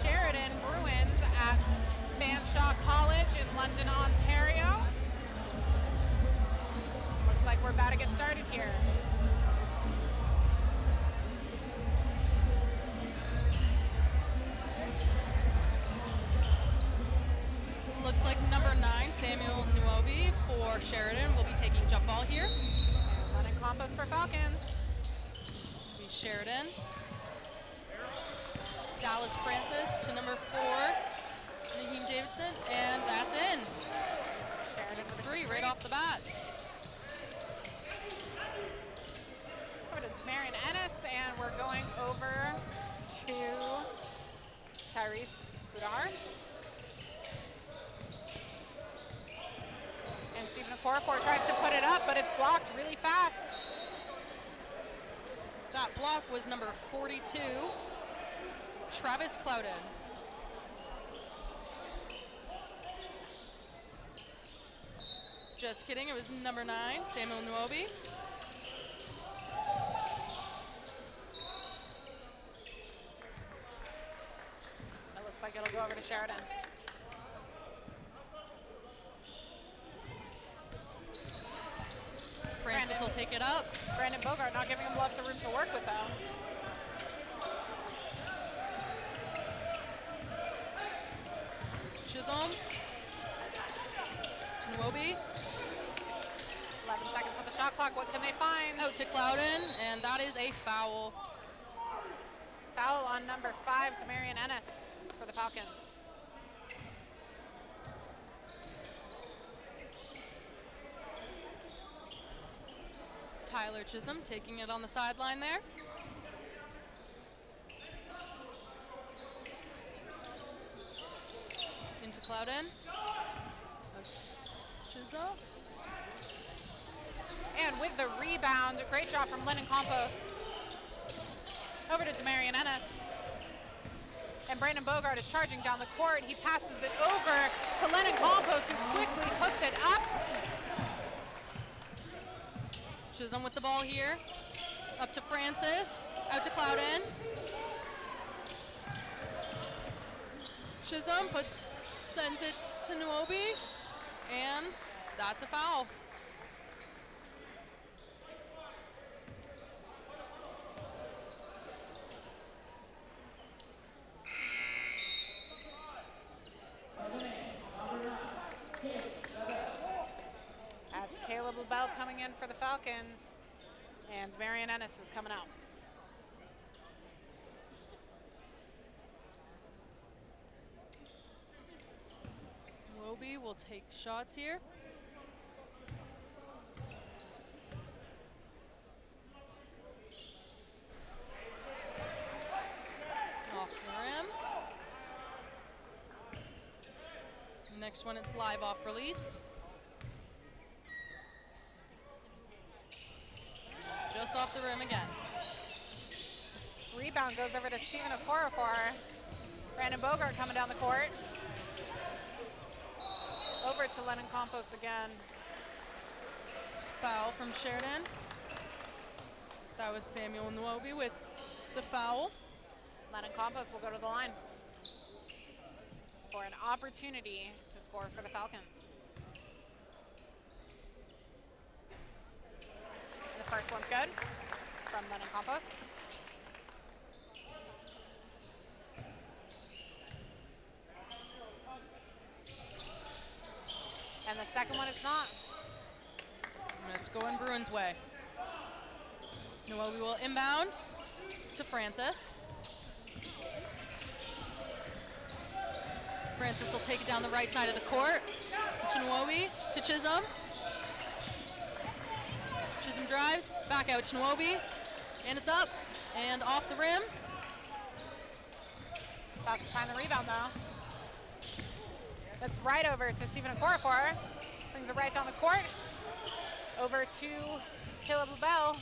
Sheridan Bruins at Fanshawe College in London, Ontario. Looks like we're about to get started here. Looks like number 9, Samuel Nuobi for Sheridan will be taking jump ball here. Lennon Campos for Falcons. Be Sheridan. Dallas Francis to number 4, Naheem Davidson, and that's in. Sheridan It's 3 right off the bat. Over to Marion Ennis, and we're going over to Tyrese Budar. And Stephen Okorafor tries to put it up, but it's blocked really fast. That block was number 42, Travis Clouden. Just kidding, it was number 9, Samuel Nuobi. It looks like it'll go over to Sheridan. Francis will take it up. Brandon Bogart not giving him lots of room to work with, though. Chisholm. To Nuobi. 11 seconds on the shot clock. What can they find? Out to Clouden, and that is a foul. Foul on number 5, Demarion Ennis for the Falcons. Tyler Chisholm taking it on the sideline there. Into Clouden. Chisholm. And with the rebound, great job from Lennon Campos. Over to Demarion Ennis. And Brandon Bogart is charging down the court. He passes it over to Lennon Campos, who quickly hooks it up. Chisholm with the ball here. Up to Francis. Out to Clouden. Chisholm sends it to Nuobi. And that's a foul. the Falcons. And Marion Ennis is coming out. Nuobi will take shots here. Off the rim. Next one, it's live off release. Just off the rim again. Rebound goes over to Stephen Okorafor. Brandon Bogart coming down the court. Over to Lennon Campos again. Foul from Sheridan. That was Samuel Nuobi with the foul. Lennon Campos will go to the line for an opportunity to score for the Falcons. The first one's good from Lennon Campos. And the second one is not. And it's going Bruins' way. Nuobi will inbound to Francis. Francis will take it down the right side of the court. To Nuobi, to Chisholm. Chisholm drives, back out to Nuobi. And it's up and off the rim. About to find the rebound though. That's right over to Stephen Okorafor. Brings it right down the court. Over to Caleb LaBelle.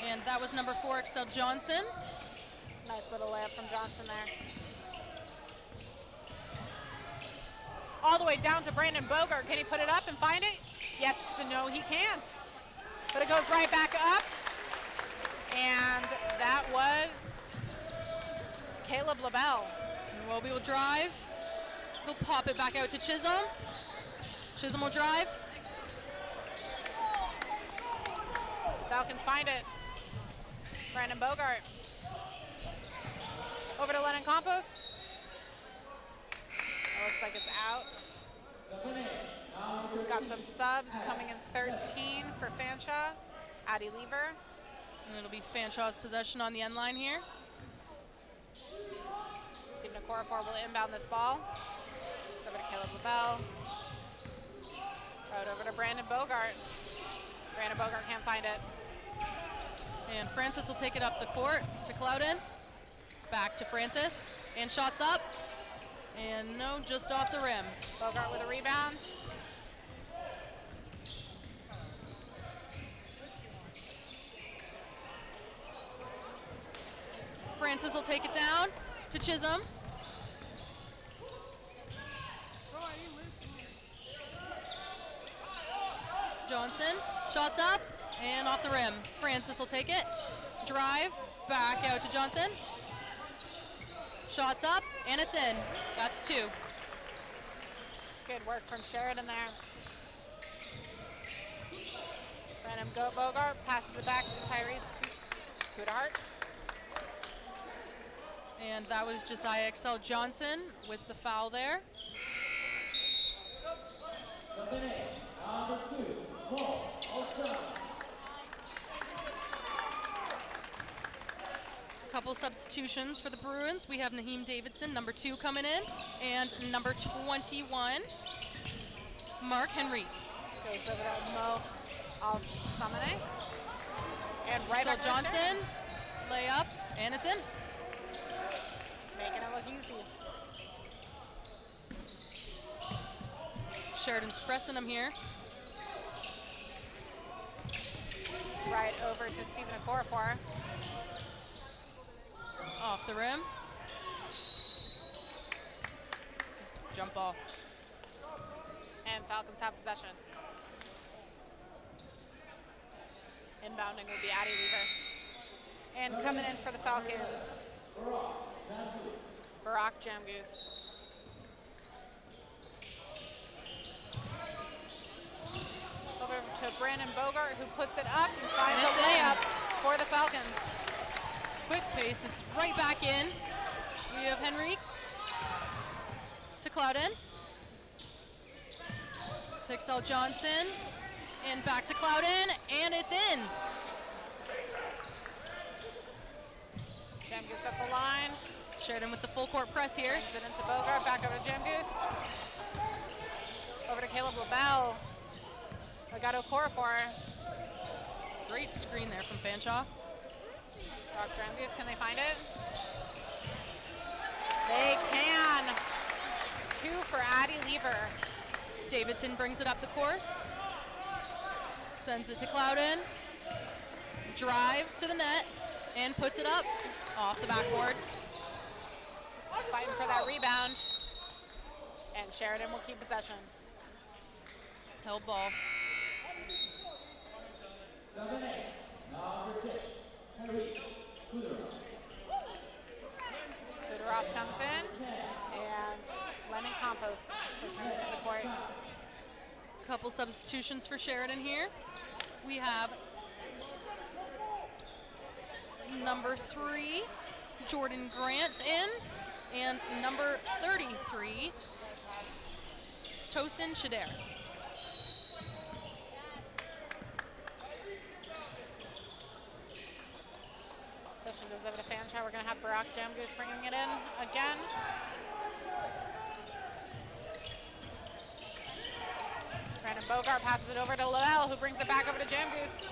And that was number 4, Excel Johnson. Nice little layup from Johnson there. All the way down to Brandon Bogart. Can he put it up and find it? Yes and no, he can't. But it goes right back up. And that was Caleb LaBelle. Nuobi will drive. He'll pop it back out to Chisholm. Chisholm will drive. Falcons find it. Brandon Bogart. Over to Lennon Campos. It looks like it's out. We've got some subs coming in 13 for Fanshawe. Addie Lever. And it'll be Fanshawe's possession on the end line here. Stephen Okorafor will inbound this ball. Over to Caleb LaBelle. Out over to Brandon Bogart. Brandon Bogart can't find it. And Francis will take it up the court to Clouden. Back to Francis. And shots up. And no, just off the rim. Bogart with a rebound. Francis will take it down to Chisholm. Johnson, shots up and off the rim. Francis will take it, drive, back out to Johnson. Shots up and it's in. That's 2. Good work from Sheridan there. Brandon Bogart passes it back to Tyrese Kudahart. And that was Josiah Excel Johnson with the foul there. Number 2, Couple substitutions for the Bruins. We have Naheem Davidson, number 2, coming in, and number 21, Mark Henry. Goes over to Mo Al-Samane. And right So back to Johnson, Sheridan. layup, and it's in. Making it look easy. Sheridan's pressing him here. Right over to Stephen Okorafor. Off the rim. Jump ball. And Falcons have possession. Inbounding will be Addie Lever. And coming in for the Falcons, Barack Jamgoose. Over to Brandon Bogart, who puts it up and finds a That's layup for the Falcons. Quick pace, it's right back in. We have Henry. Clouden. To Excel Johnson. And back to Clouden, and it's in. Jam Goose up the line. Sheridan with the full court press here. Brings it into Bogart, back over to Jam Goose. Over to Caleb LaBelle. I got Okorafor. Great screen there from Fanshawe. Rock Jam Goose, can they find it? They can. 2 for Addie Lever. Davidson brings it up the court. Sends it to Clouden. Drives to the net and puts it up off the backboard. Fighting for that rebound. And Sheridan will keep possession. Held ball. 7-8, number 6, Tyrese Kuderov. Kuderov comes in, and Lennon Compost returns to the court. Couple substitutions for Sheridan here. We have number 3, Jordan Grant in, and number 33, Tosin Shader. Session goes over to Fanshawe. We're going to have Barack Jam Goose bringing it in again. Brandon Bogart passes it over to LaBelle, who brings it back over to Jam Goose.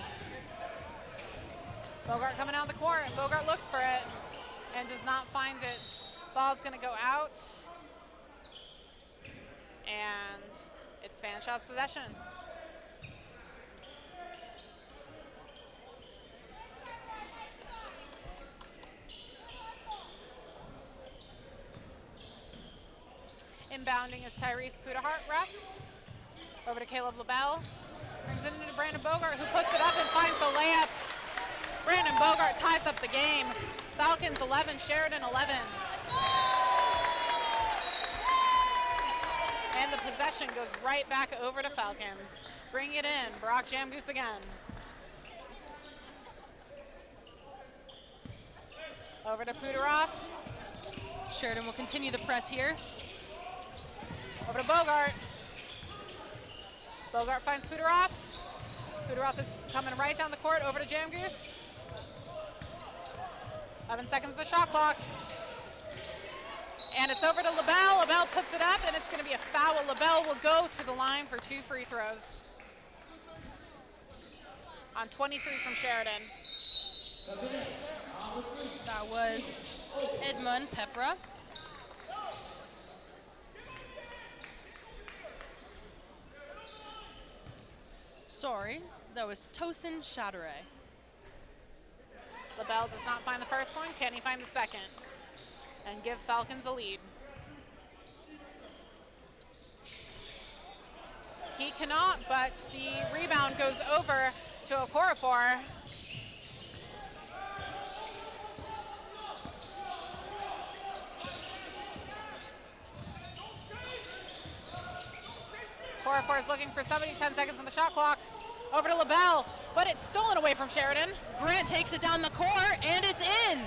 Bogart coming out the court, and Bogart looks for it and does not find it. Ball's going to go out, and it's Fanshawe's possession. Inbounding is Tyrese Pudahart, ref. Over to Caleb LaBelle. Brings it into Brandon Bogart, who puts it up and finds the layup. Brandon Bogart ties up the game. Falcons 11, Sheridan 11. And the possession goes right back over to Falcons. Bring it in, Brock Jam Goose again. Over to Pudaroff. Sheridan will continue the press here. Over to Bogart. Bogart finds Pudaroff. Pudaroff is coming right down the court over to Jam Goose. 11 seconds of the shot clock. And it's over to LaBelle. LaBelle puts it up, and it's going to be a foul. LaBelle will go to the line for 2 free throws. On 23 from Sheridan. That was Edmund Pepra. Sorry, that was Tosin Shader. LaBelle does not find the first one. Can he find the second? And give Falcons a lead. He cannot, but the rebound goes over to Okorafor. Okorafor is looking for somebody, 10 seconds on the shot clock. Over to LaBelle, but it's stolen away from Sheridan. Grant takes it down the court, and it's in.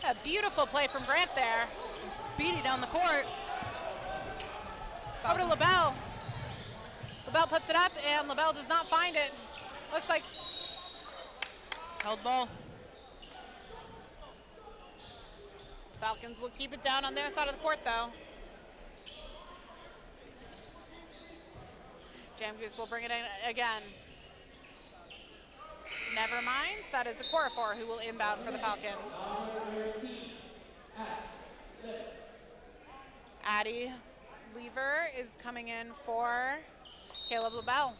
A beautiful play from Grant there. Speedy down the court. Over to LaBelle. LaBelle puts it up, and LaBelle does not find it. Looks like held ball. Falcons will keep it down on their side of the court, though. Jam Goose will bring it in again. Never mind, that is Okorafor who will inbound for the Falcons. Addie Lever is coming in for Caleb LaBelle.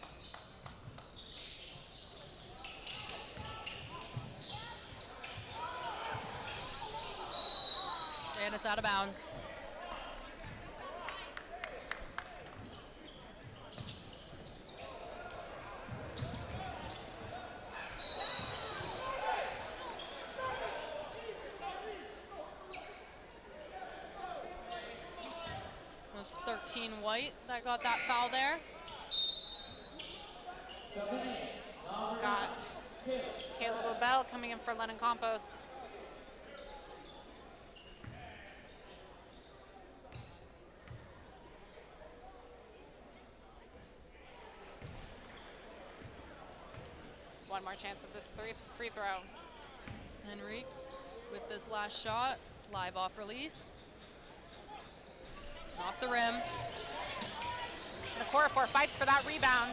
And it's out of bounds. It was 13 White that got that foul there. Got Caleb LaBelle coming in for Lennon Compost. one more chance at this free throw. Henrique with this last shot, live off release. Off the rim. The Okorafor fights for that rebound.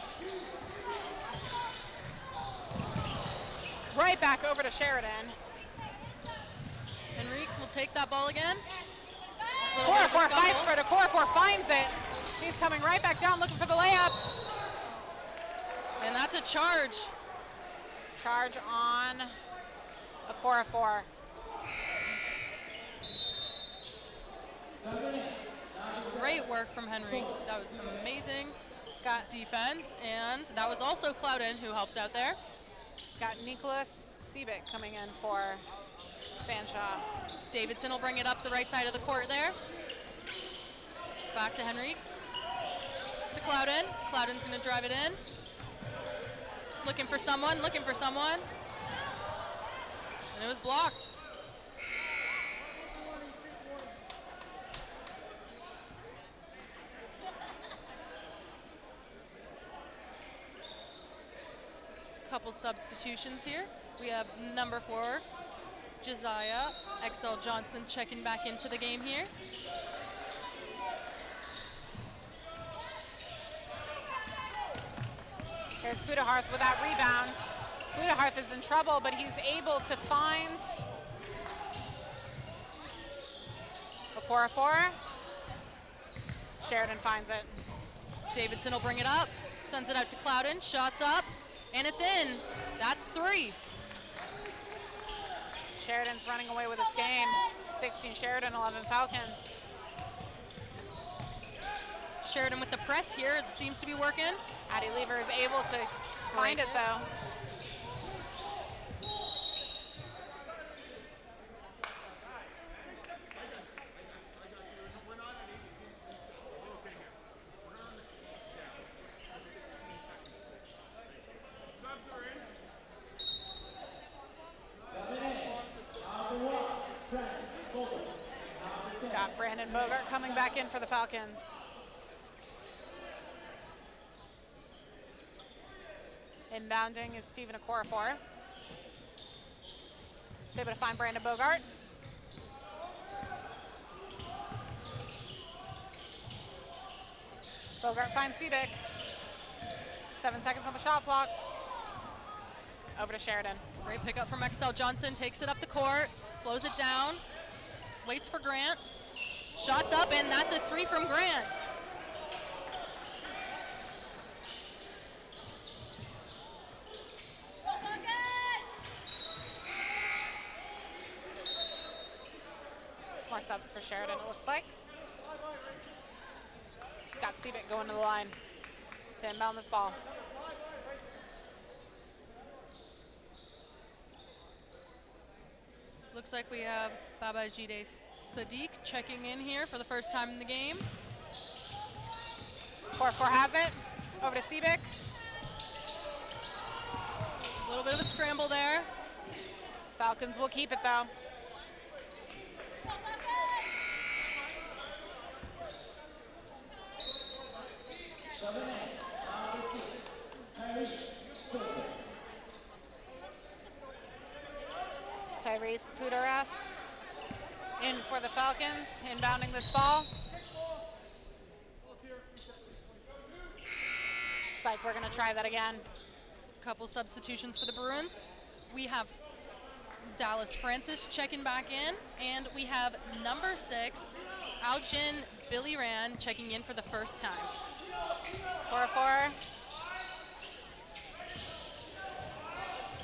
Right back over to Sheridan. Henrique will take that ball again. Okorafor fights for it. Okorafor finds it. He's coming right back down looking for the layup. And that's a charge. Charge on Okorafor. Great work from Henrique. That was amazing. Got defense, and that was also Clouden who helped out there. Got Nicholas Siebick coming in for Fanshawe. Davidson will bring it up the right side of the court there. Back to Henrique. To Clouden. Clouden's going to drive it in. Looking for someone, looking for someone. And it was blocked. Couple substitutions here. We have number 4, Josiah XL Johnson checking back into the game here. Here's Budaharth with that rebound. Budaharth is in trouble, but he's able to find Okorafor. Sheridan finds it. Davidson will bring it up, sends it out to Clouden, shots up, and it's in. That's 3. Sheridan's running away with this game. 16 Sheridan, 11 Falcons. Sheridan with the press here, it seems to be working. Addie Lever is able to find it though. Got Brandon Bogart coming back in for the Falcons. Inbounding is Stephen Okorafor. He's able to find Brandon Bogart. Bogart finds Siebick. 7 seconds on the shot clock. Over to Sheridan. Great pickup from XL Johnson, takes it up the court, slows it down, waits for Grant. Shots up, and that's a 3 from Grant. More subs for Sheridan, it looks like. Got Siebick going to the line to inbound this ball. Looks like we have Babajide Sadiq checking in here for the first time in the game. Okorafor has it. Over to Siebick. A little bit of a scramble there. Falcons will keep it though. Tyrese Pudareth in for the Falcons, inbounding this ball. Looks like we're going to try that again. Couple substitutions for the Bruins. We have Dallas Francis checking back in, and we have number 6, Alchin Billy Rand checking in for the first time. 4-4.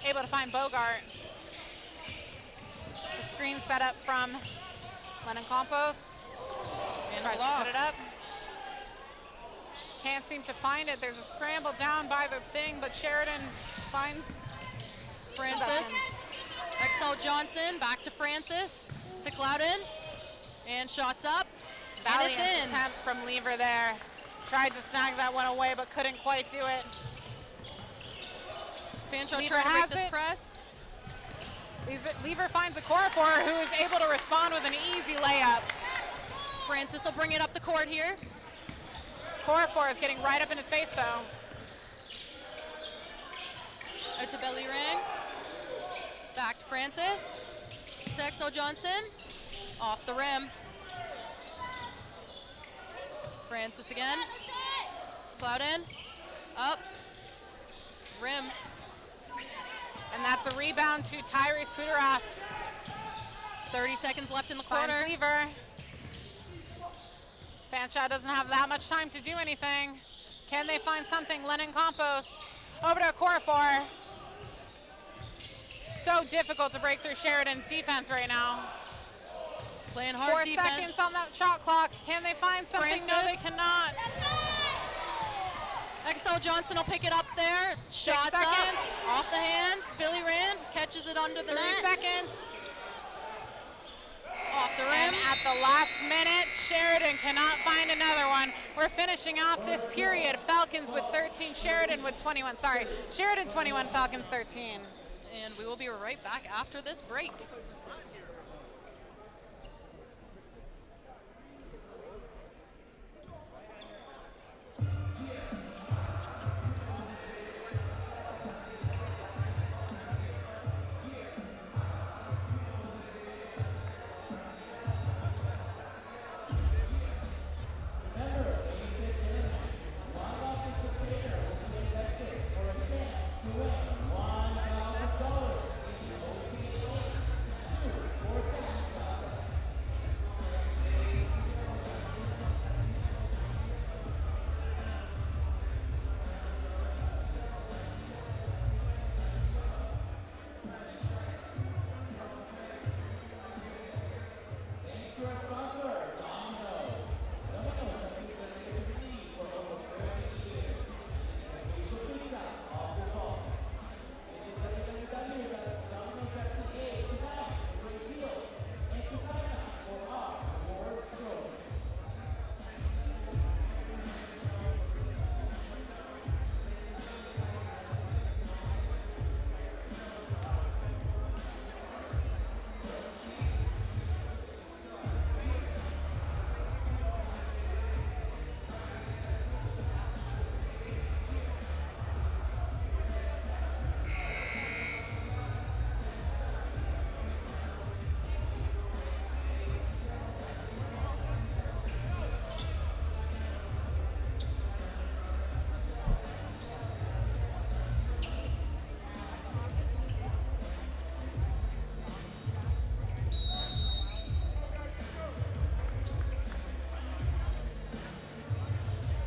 Able to find Bogart. The screen set up from Lennon Campos. And tries to put it up. Can't seem to find it. There's a scramble down by the thing, but Sheridan finds Francis. XL Johnson back to Francis, to Clouden, and shots up, and it's in. Attempt from Lever there. Tried to snag that one away, but couldn't quite do it. Fanshawe trying to break this press. Lever finds Okorafor, who is able to respond with an easy layup. Francis will bring it up the court here. Okorafor is getting right up in his face, though. Out to Billy Rang. Back to Francis. To Exel Johnson. Off the rim. Francis again. Clouden. Up. Rim. And that's a rebound to Tyrese Puderath. 30 seconds left in the quarter. Finds Lever. Fanshawe doesn't have that much time to do anything. Can they find something? Lennon Campos over to Okorafor. So difficult to break through Sheridan's defense right now. Playing hard 4 defense. seconds on that shot clock. Can they find something? Francis. No, they cannot. Exel Johnson will pick it up there. Shots up. seconds. Off the hands. Billy Rand catches it under the 3 net. seconds. Off the rim. And at the last minute, Sheridan cannot find another one. We're finishing off this period. Falcons with 13, Sheridan with 21. Sorry, Sheridan 21, Falcons 13. And we will be right back after this break.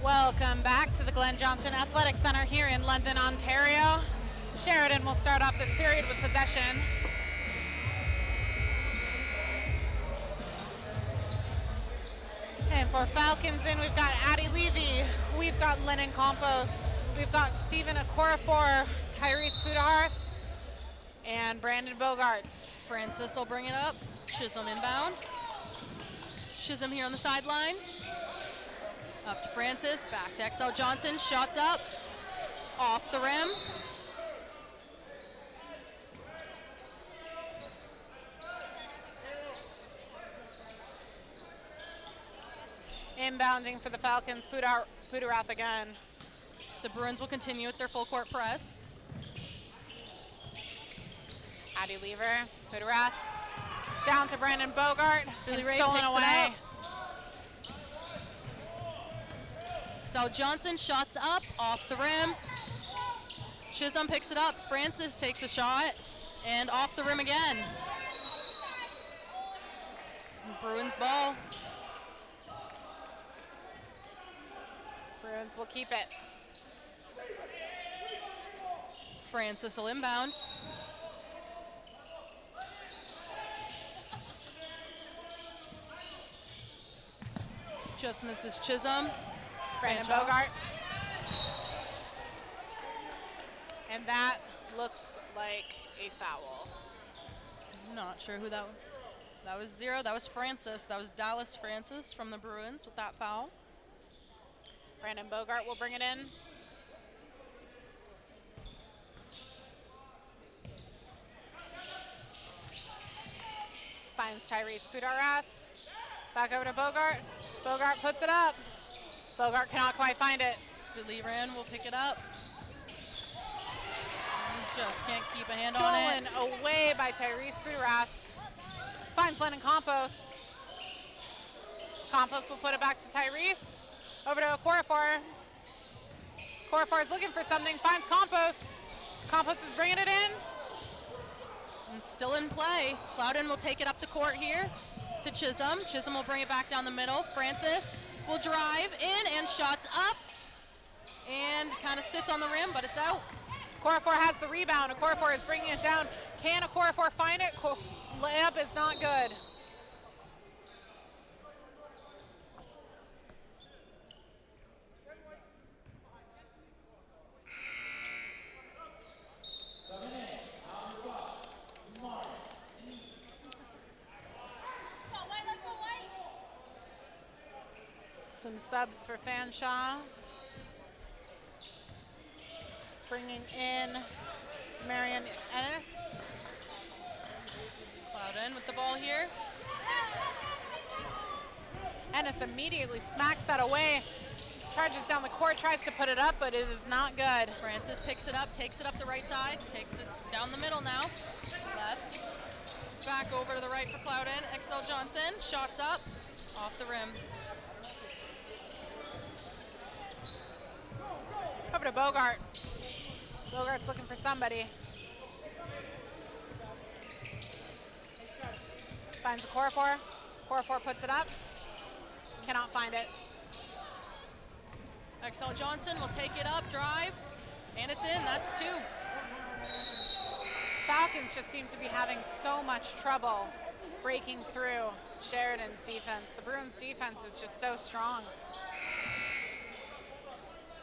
Welcome back to the Glenn Johnson Athletic Center here in London, Ontario. Sheridan will start off this period with possession. And for Falcons in, we've got Addie Levy, we've got Lennon Campos, we've got Stephen Okorafor, Tyrese Puderath, and Brandon Bogarts. Francis will bring it up. Chisholm inbound. Chisholm here on the sideline. Up to Francis, back to Exel Johnson, shots up, off the rim. Inbounding for the Falcons, Puderath again. The Bruins will continue with their full court press. Addie Lever, Puderath, down to Brandon Bogart, Billy and Ray stolen picks it away. up. So Johnson shots up, off the rim. Chisholm picks it up. Francis takes a shot, and off the rim again. Bruins ball. Bruins will keep it. Francis will inbound. Just misses Chisholm. Brandon Fanshawe. Bogart. And that looks like a foul. Not sure who that was. That was 0. That was Francis. That was Dallas Francis from the Bruins with that foul. Brandon Bogart will bring it in. Finds Tyrese Puderath. Back over to Bogart. Bogart puts it up. Bogart cannot quite find it. Billy Rand will pick it up. Just can't keep a hand on it. Stolen away by Tyrese Budarath. Finds Lennon Campos. Campos will put it back to Tyrese. Over to Okorafor. Okorafor is looking for something, finds Campos. Campos is bringing it in. And still in play. Clouden will take it up the court here to Chisholm. Chisholm will bring it back down the middle. Francis will drive in and shots up. And kind of sits on the rim, but it's out. Okorafor has the rebound. Okorafor is bringing it down. Can Okorafor find it? Layup is not good. Some subs for Fanshawe. Bringing in Marion Ennis. Clouden with the ball here. Ennis immediately smacks that away. Charges down the court, tries to put it up, but it is not good. Francis picks it up, takes it up the right side, takes it down the middle now. Left. Back over to the right for Clouden. Excel Johnson, shots up, off the rim. Over to Bogart. Bogart's looking for somebody. Finds Okorafor. Okorafor puts it up. Cannot find it. Excel Johnson will take it up, drive, and it's in. That's two. Falcons just seem to be having so much trouble breaking through Sheridan's defense. The Bruins' defense is just so strong.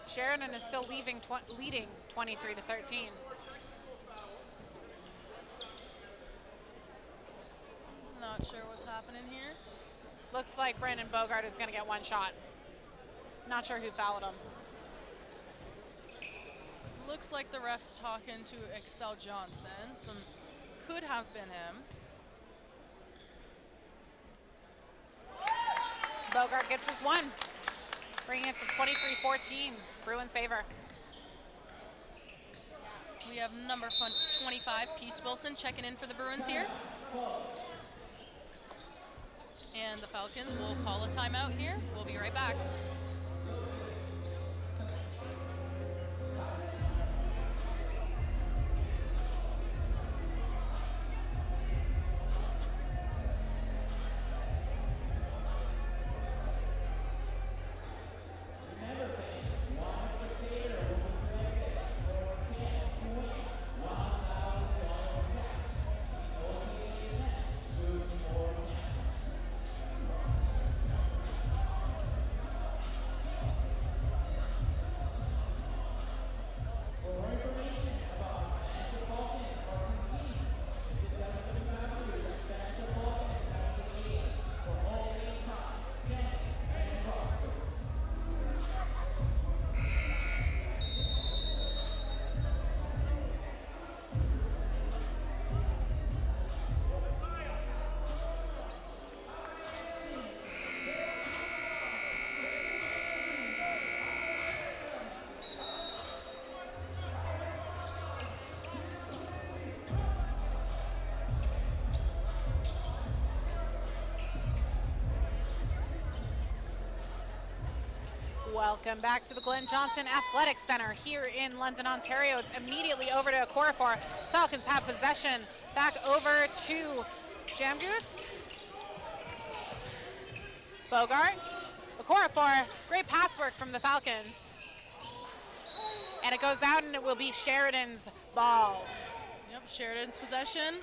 Sheridan is still leading 23-13. Not sure what's happening here. Looks like Brandon Bogart is going to get one shot. Not sure who fouled him. Looks like the ref's talking to Excel Johnson, so could have been him. Bogart gets his one, bringing it to 23-14, Bruins favor. We have number 25, Peace Wilson, checking in for the Bruins here. And the Falcons will call a timeout here. We'll be right back. Welcome back to the Glenn Johnson Athletic Center here in London, Ontario. It's immediately over to Okorafor. Falcons have possession. Back over to Jamgoose. Bogart. Okorafor. Great pass work from the Falcons. And it goes out and it will be Sheridan's ball. Yep, Sheridan's possession.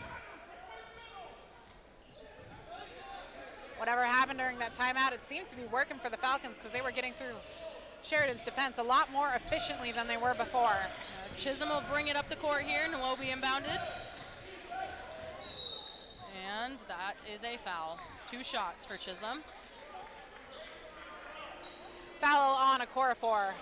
Whatever happened during that timeout, it seemed to be working for the Falcons because they were getting through Sheridan's defense a lot more efficiently than they were before. Chisholm will bring it up the court here and will be inbounded. And that is a foul. 2 shots for Chisholm. Foul on Okorafor.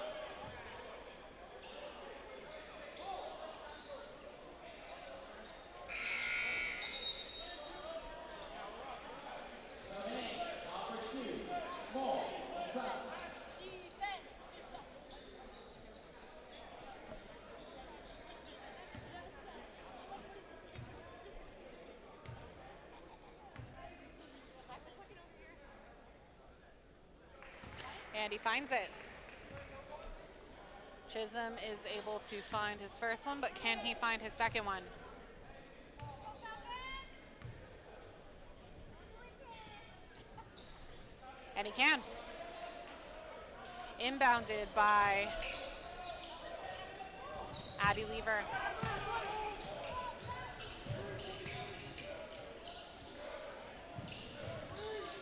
And he finds it. Chisholm is able to find his first one, but can he find his second one? And he can. Inbounded by Abby Lever.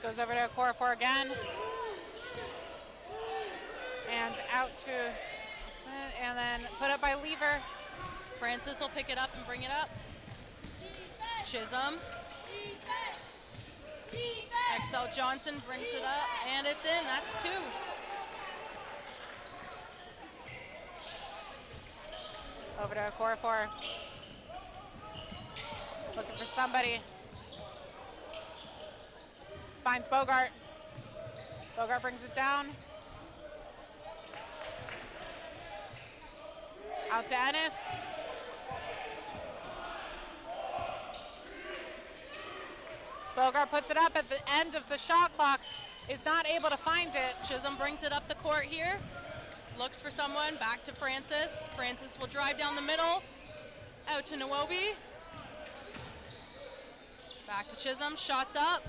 Goes over to Okorafor again. And out to Smith, and then put up by Lever. Francis will pick it up and bring it up. Chisholm. XL Johnson brings it up, and it's in. That's 2. Over to Okorafor. Looking for somebody. Finds Bogart. Bogart brings it down. Out to Ennis. Bogart puts it up at the end of the shot clock. Is not able to find it. Chisholm brings it up the court here. Looks for someone. Back to Francis. Francis will drive down the middle. Out to Nwobi. Back to Chisholm. Shots up.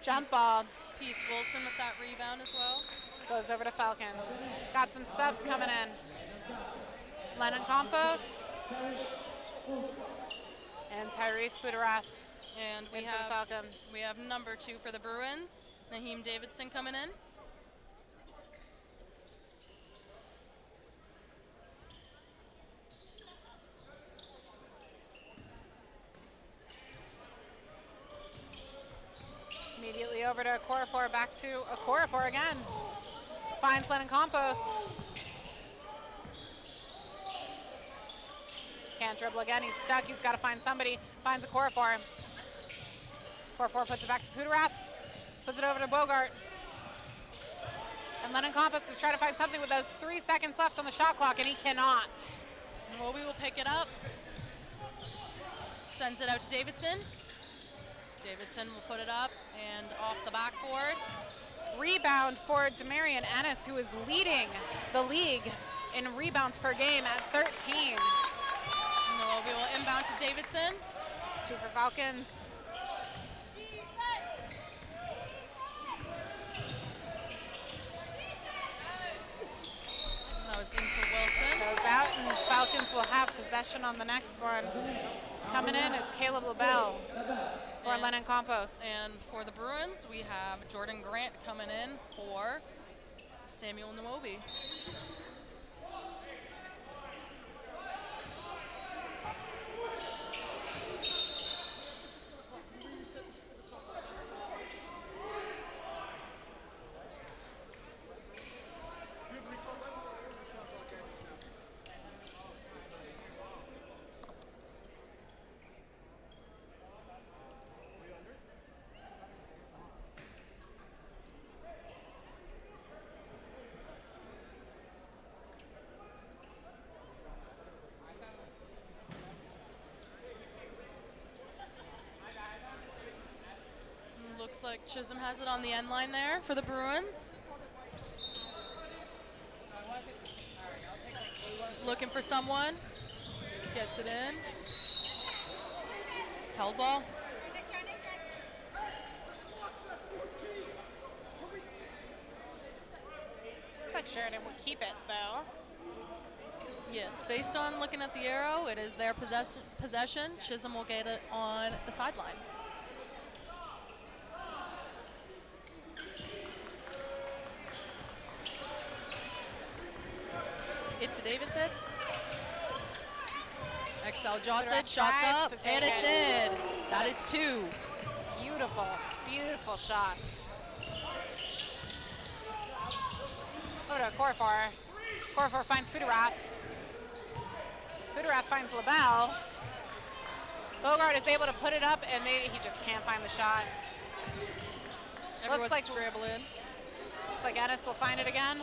Jump ball. Peace Wilson with that rebound as well. Goes over to Falcons. Got some subs coming in. Lennon Campos. And Tyrese Budarath. And we have Falcons. We have number 2 for the Bruins. Naheem Davidson coming in. Immediately over to Okorafor, back to Okorafor again. Finds Lennon Campos. Can't dribble again, he's stuck, he's got to find somebody. Finds Okorafor. Okorafor puts it back to Budarath. Puts it over to Bogart. And Lennon Campos is trying to find something with those 3 seconds left on the shot clock, and he cannot. Nwobi will pick it up. Sends it out to Davidson. Davidson will put it up and off the backboard. Rebound for Demarion Ennis, who is leading the league in rebounds per game at 13. Nwobi will inbound to Davidson. It's 2 for Falcons. That was into Wilson. Goes out, and Falcons will have possession on the next one. Coming in is Caleb LaBelle for Lennon Campos. And for the Bruins, we have Jordan Grant coming in for Samuel Nwobi. Looks like Chisholm has it on the end line there for the Bruins. Looking for someone. Gets it in. Held ball. Looks like Sheridan will keep it, though. Yes, based on looking at the arrow, it is their possession. Chisholm will get it on the sideline. It to Davidson. XL Johnson, shots up, and it's in. That is 2. Beautiful, beautiful shot. Over to Okorafor. Okorafor finds Budarath. Budarath finds LaBelle. Bogart is able to put it up, and he just can't find the shot. Everyone's Looks like scrambling. Looks like Ennis will find it again.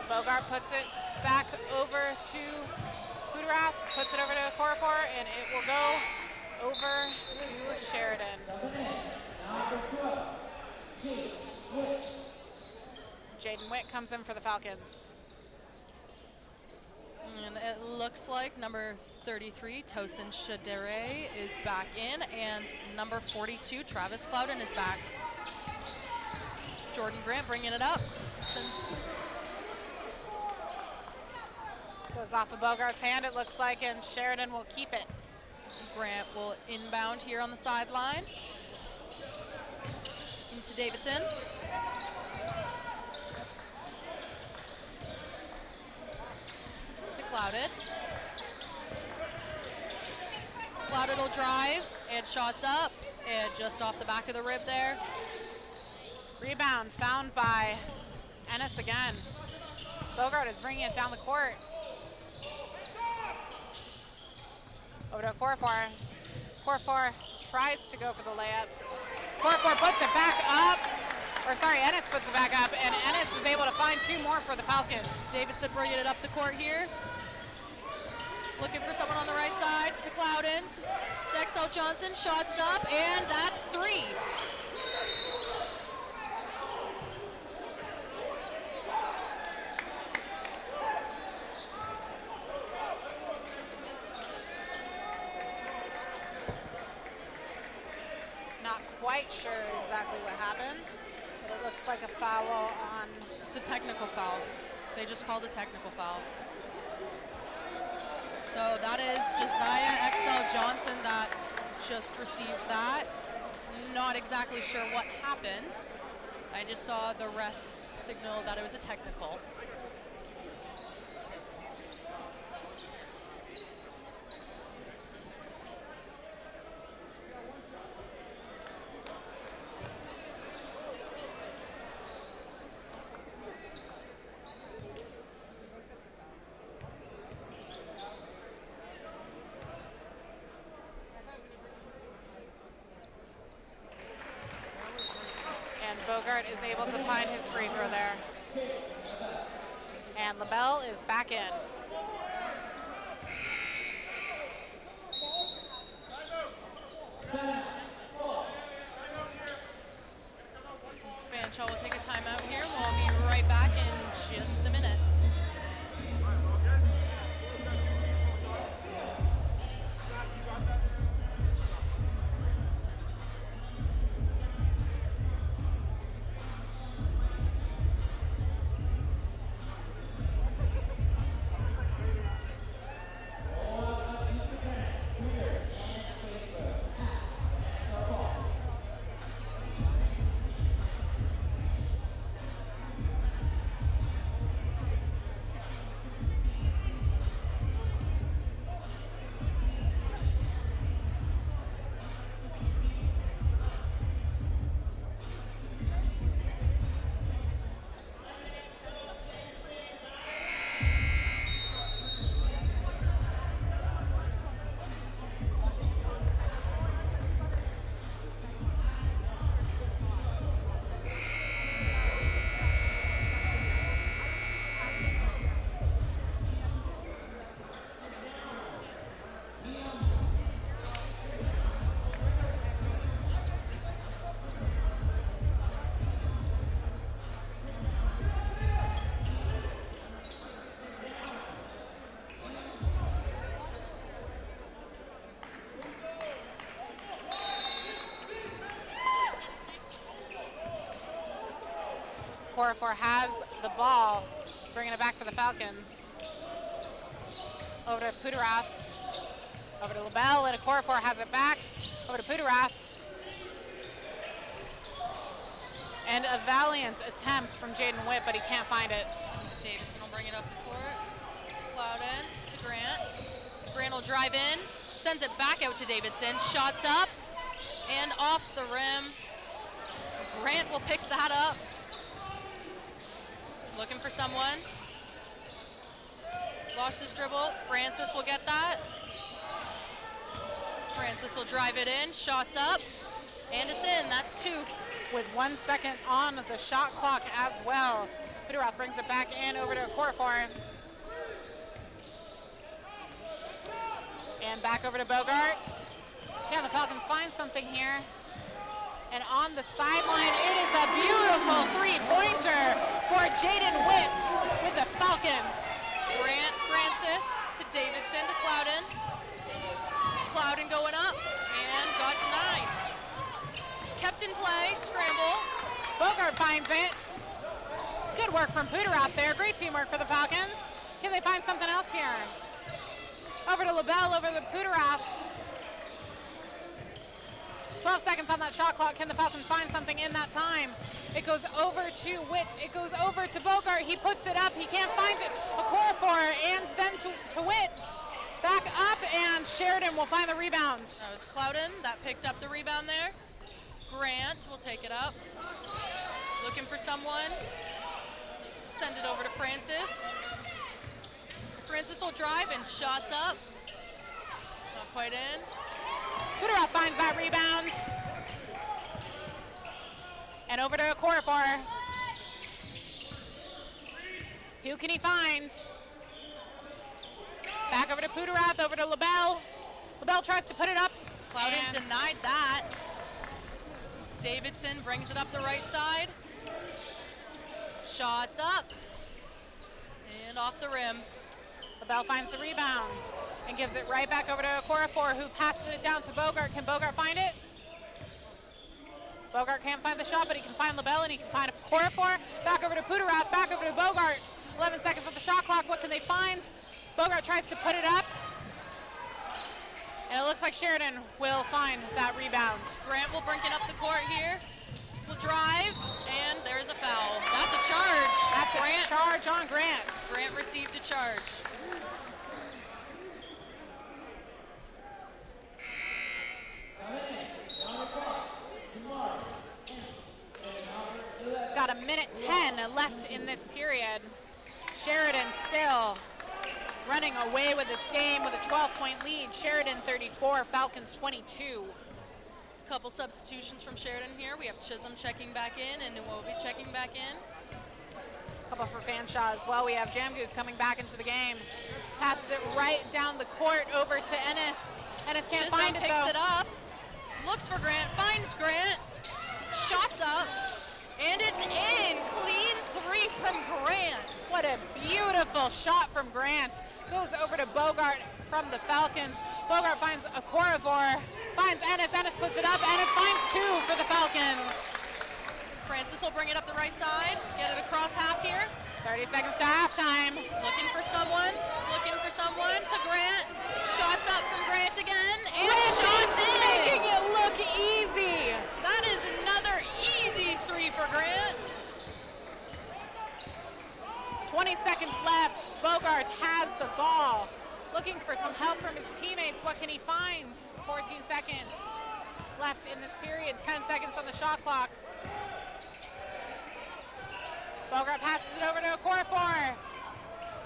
Bogart puts it back over to Budarath, puts it over to Okorafor, and it will go over to Sheridan. Number 12, Jaden Witt. Jaden Witt comes in for the Falcons. And it looks like number 33, Tosin Shadere, is back in, and number 42, Travis Clouden, is back. Jordan Grant bringing it up. Goes off of Bogart's hand, it looks like, and Sheridan will keep it. Grant will inbound here on the sideline. Into Davidson. To Clouded. Clouded will drive, and shots up, and just off the back of the rib there. Rebound found by Ennis again. Bogart is bringing it down the court. Over to Corfor. Corfor tries to go for the layup. Corfor puts it back up. Or sorry, Ennis puts it back up, and Ennis is able to find 2 more for the Falcons. Davidson bringing it up the court here. Looking for someone on the right side to Clouden. Dexel Johnson shots up, and that's 3. Not quite sure exactly what happened, but it looks like a foul on... It's a technical foul. They just called a technical foul. So that is Josiah Excel Johnson that just received that. Not exactly sure what happened. I just saw the ref signal that it was a technical. Bogart is able to find his free throw there. And LaBelle is back in. Fanshawe will take a timeout here. We'll be right back in just a minute. Corfor has the ball, bringing it back for the Falcons. Over to Pudarath, over to LaBelle, and Corfor has it back. Over to Pudarath. And a valiant attempt from Jaden Witt, but he can't find it. Davidson will bring it up the court. To Clouden, to Grant. Grant will drive in, sends it back out to Davidson. Shots up, and off the rim. Grant will pick that up. Looking for someone. Lost his dribble. Francis will get that. Francis will drive it in. Shots up. And it's in. That's 2. With 1 second on the shot clock as well. Pudarath brings it back in over to Corfor. And back over to Bogart. Yeah, the going here. And on the sideline, it is a beautiful three-pointer for Jaden Witt with the Falcons. Grant Francis to Davidson to Clouden. Clouden going up and got denied. Kept in play, scramble. Bogart finds it. Good work from Pooterap there. Great teamwork for the Falcons. Can they find something else here? Over to LaBelle, over to Pooterap. 12 seconds on that shot clock. Can the Falcons find something in that time? It goes over to Witt. It goes over to Bogart. He puts it up. He can't find it. Okorafor, and then to Witt. Back up, and Sheridan will find the rebound. That was Clouden that picked up the rebound there. Grant will take it up. Looking for someone. Send it over to Francis. Francis will drive and shots up. Not quite in. Pooterap finds that rebound. And over to Okorafor. Who can he find? Back over to Pooterap, over to LaBelle. LaBelle tries to put it up. Clouden denied that. Davidson brings it up the right side. Shots up. And off the rim. LaBelle finds the rebound and gives it right back over to Okorafor, who passes it down to Bogart. Can Bogart find it? Bogart can't find the shot, but he can find LaBelle, and he can find Okorafor. Back over to Pooterap, back over to Bogart. 11 seconds on the shot clock. What can they find? Bogart tries to put it up. And it looks like Sheridan will find that rebound. Grant will bring it up the court here. Will drive, and there's a foul. That's a charge. That's a charge on Grant. Grant received a charge. Got a minute 10 left in this period. Sheridan still running away with this game with a 12-point lead. Sheridan 34, Falcons 22. Couple substitutions from Sheridan here. We have Chisholm checking back in and Nwobi checking back in. Couple for Fanshawe as well. We have Jamgoose coming back into the game. Passes it right down the court over to Ennis. Ennis can't Chisholm find it picks though. it up, looks for Grant, finds Grant, shots up, and it's in. Clean three from Grant. What a beautiful shot from Grant. Goes over to Bogart from the Falcons. Bogart finds Okorafor, finds Ennis. Ennis puts it up. Ennis finds two for the Falcons. Francis will bring it up the right side, get it across half here. 30 seconds to halftime. Looking for someone to Grant. Shots up from Grant again, and shots in. Making it look easy. That is another easy three for Grant. 20 seconds left. Bogart has the ball. Looking for some help from his teammates. What can he find? 14 seconds left in this period. 10 seconds on the shot clock. Bogart passes it over to Okorafor.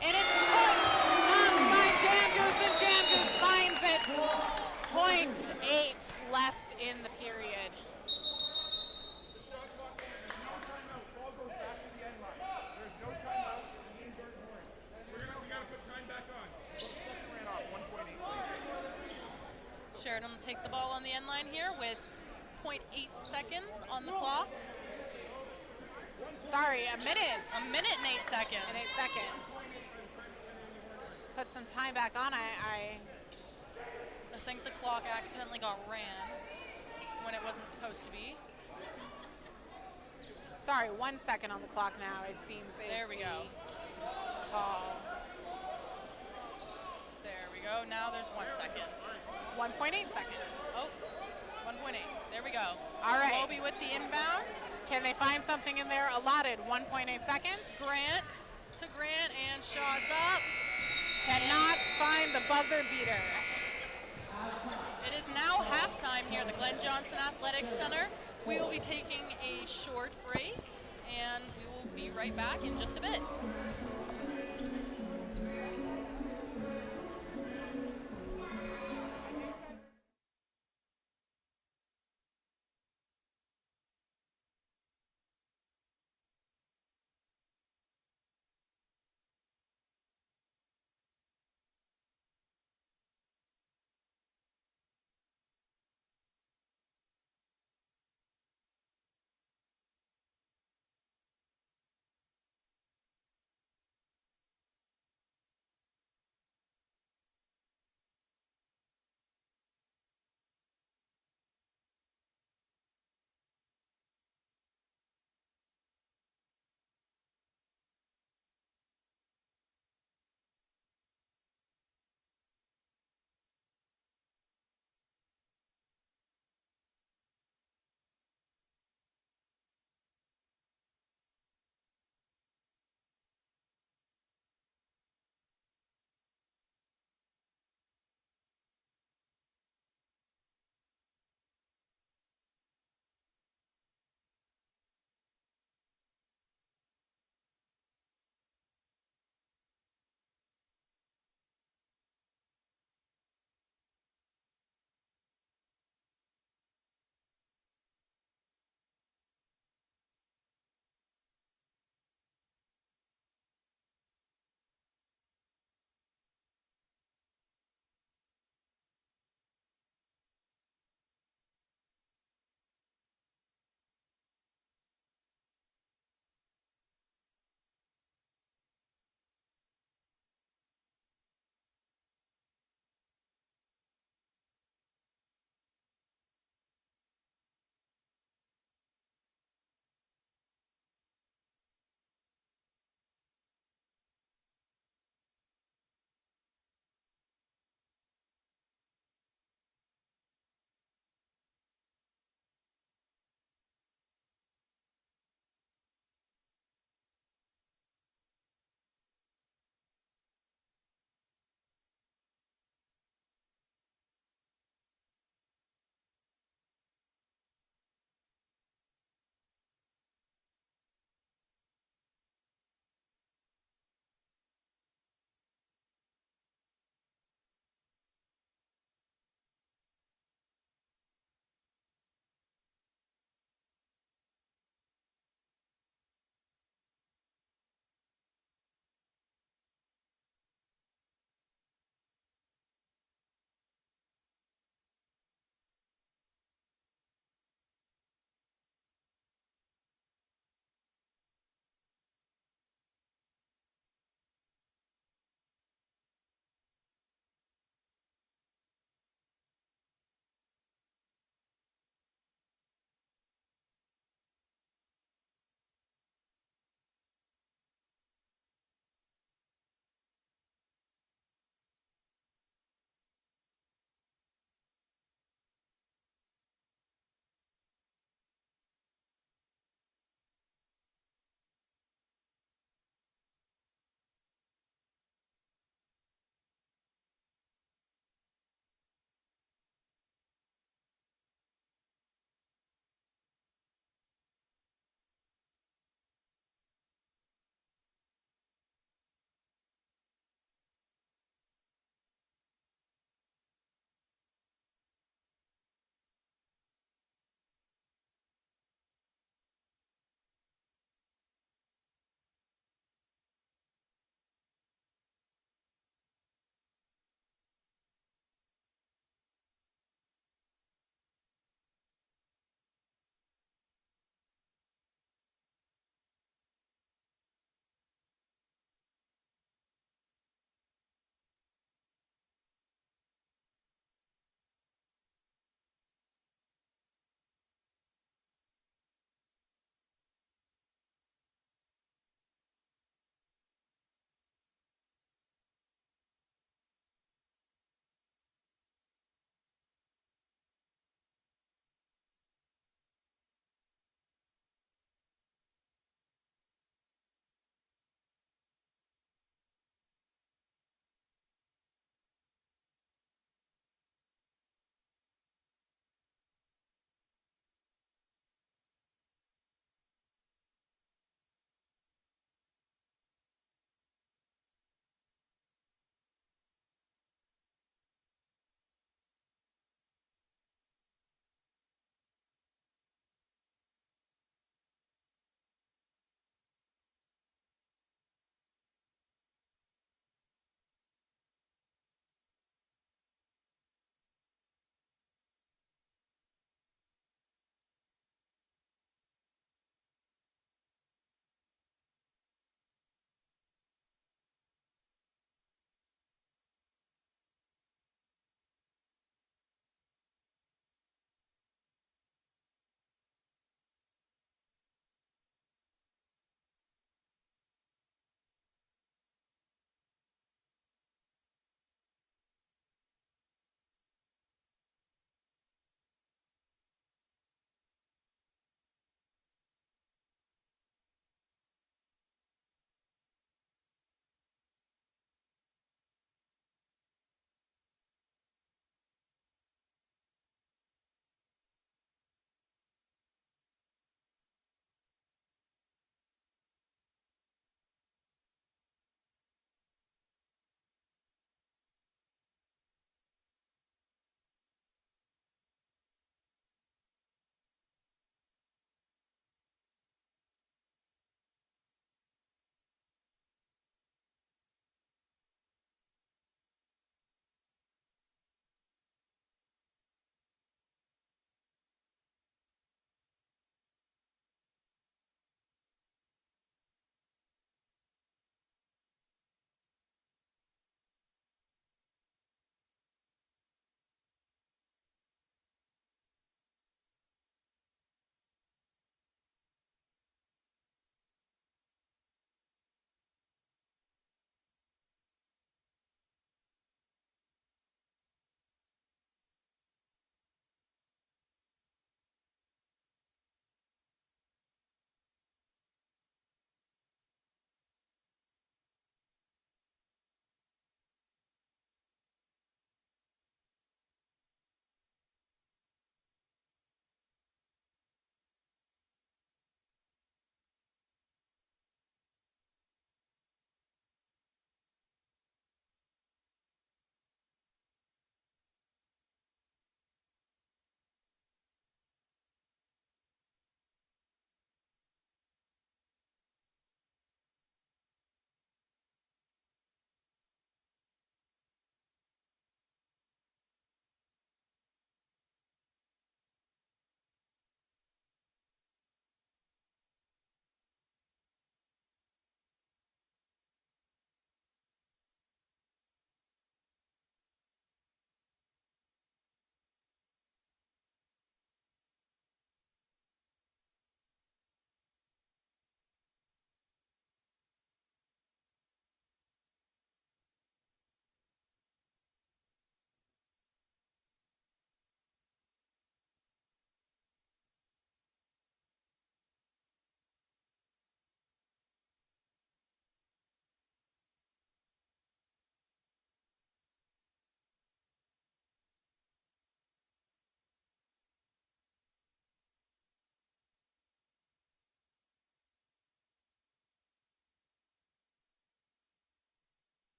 And it's put up by Jamgoose, and Jamgoose finds it. 0.8 left in the period. Sheridan will take the ball on the end line here with 0.8 seconds on the clock. Sorry, a minute. A minute and 8 seconds. And 8 seconds. Put some time back on. I think the clock accidentally got ran when it wasn't supposed to be. Sorry, 1 second on the clock now, it seems. There we go. Call. There we go. Now there's 1 second. 1.8 seconds. Oh, 1.8. There we go. All right. Moby with the inbound. Can they find something in there? Allotted 1.8 seconds. Grant to Grant, and shots up. Cannot find the buzzer beater. It is now halftime here at the Glenn Johnson Athletic Center. We will be taking a short break, and we will be right back in just a bit.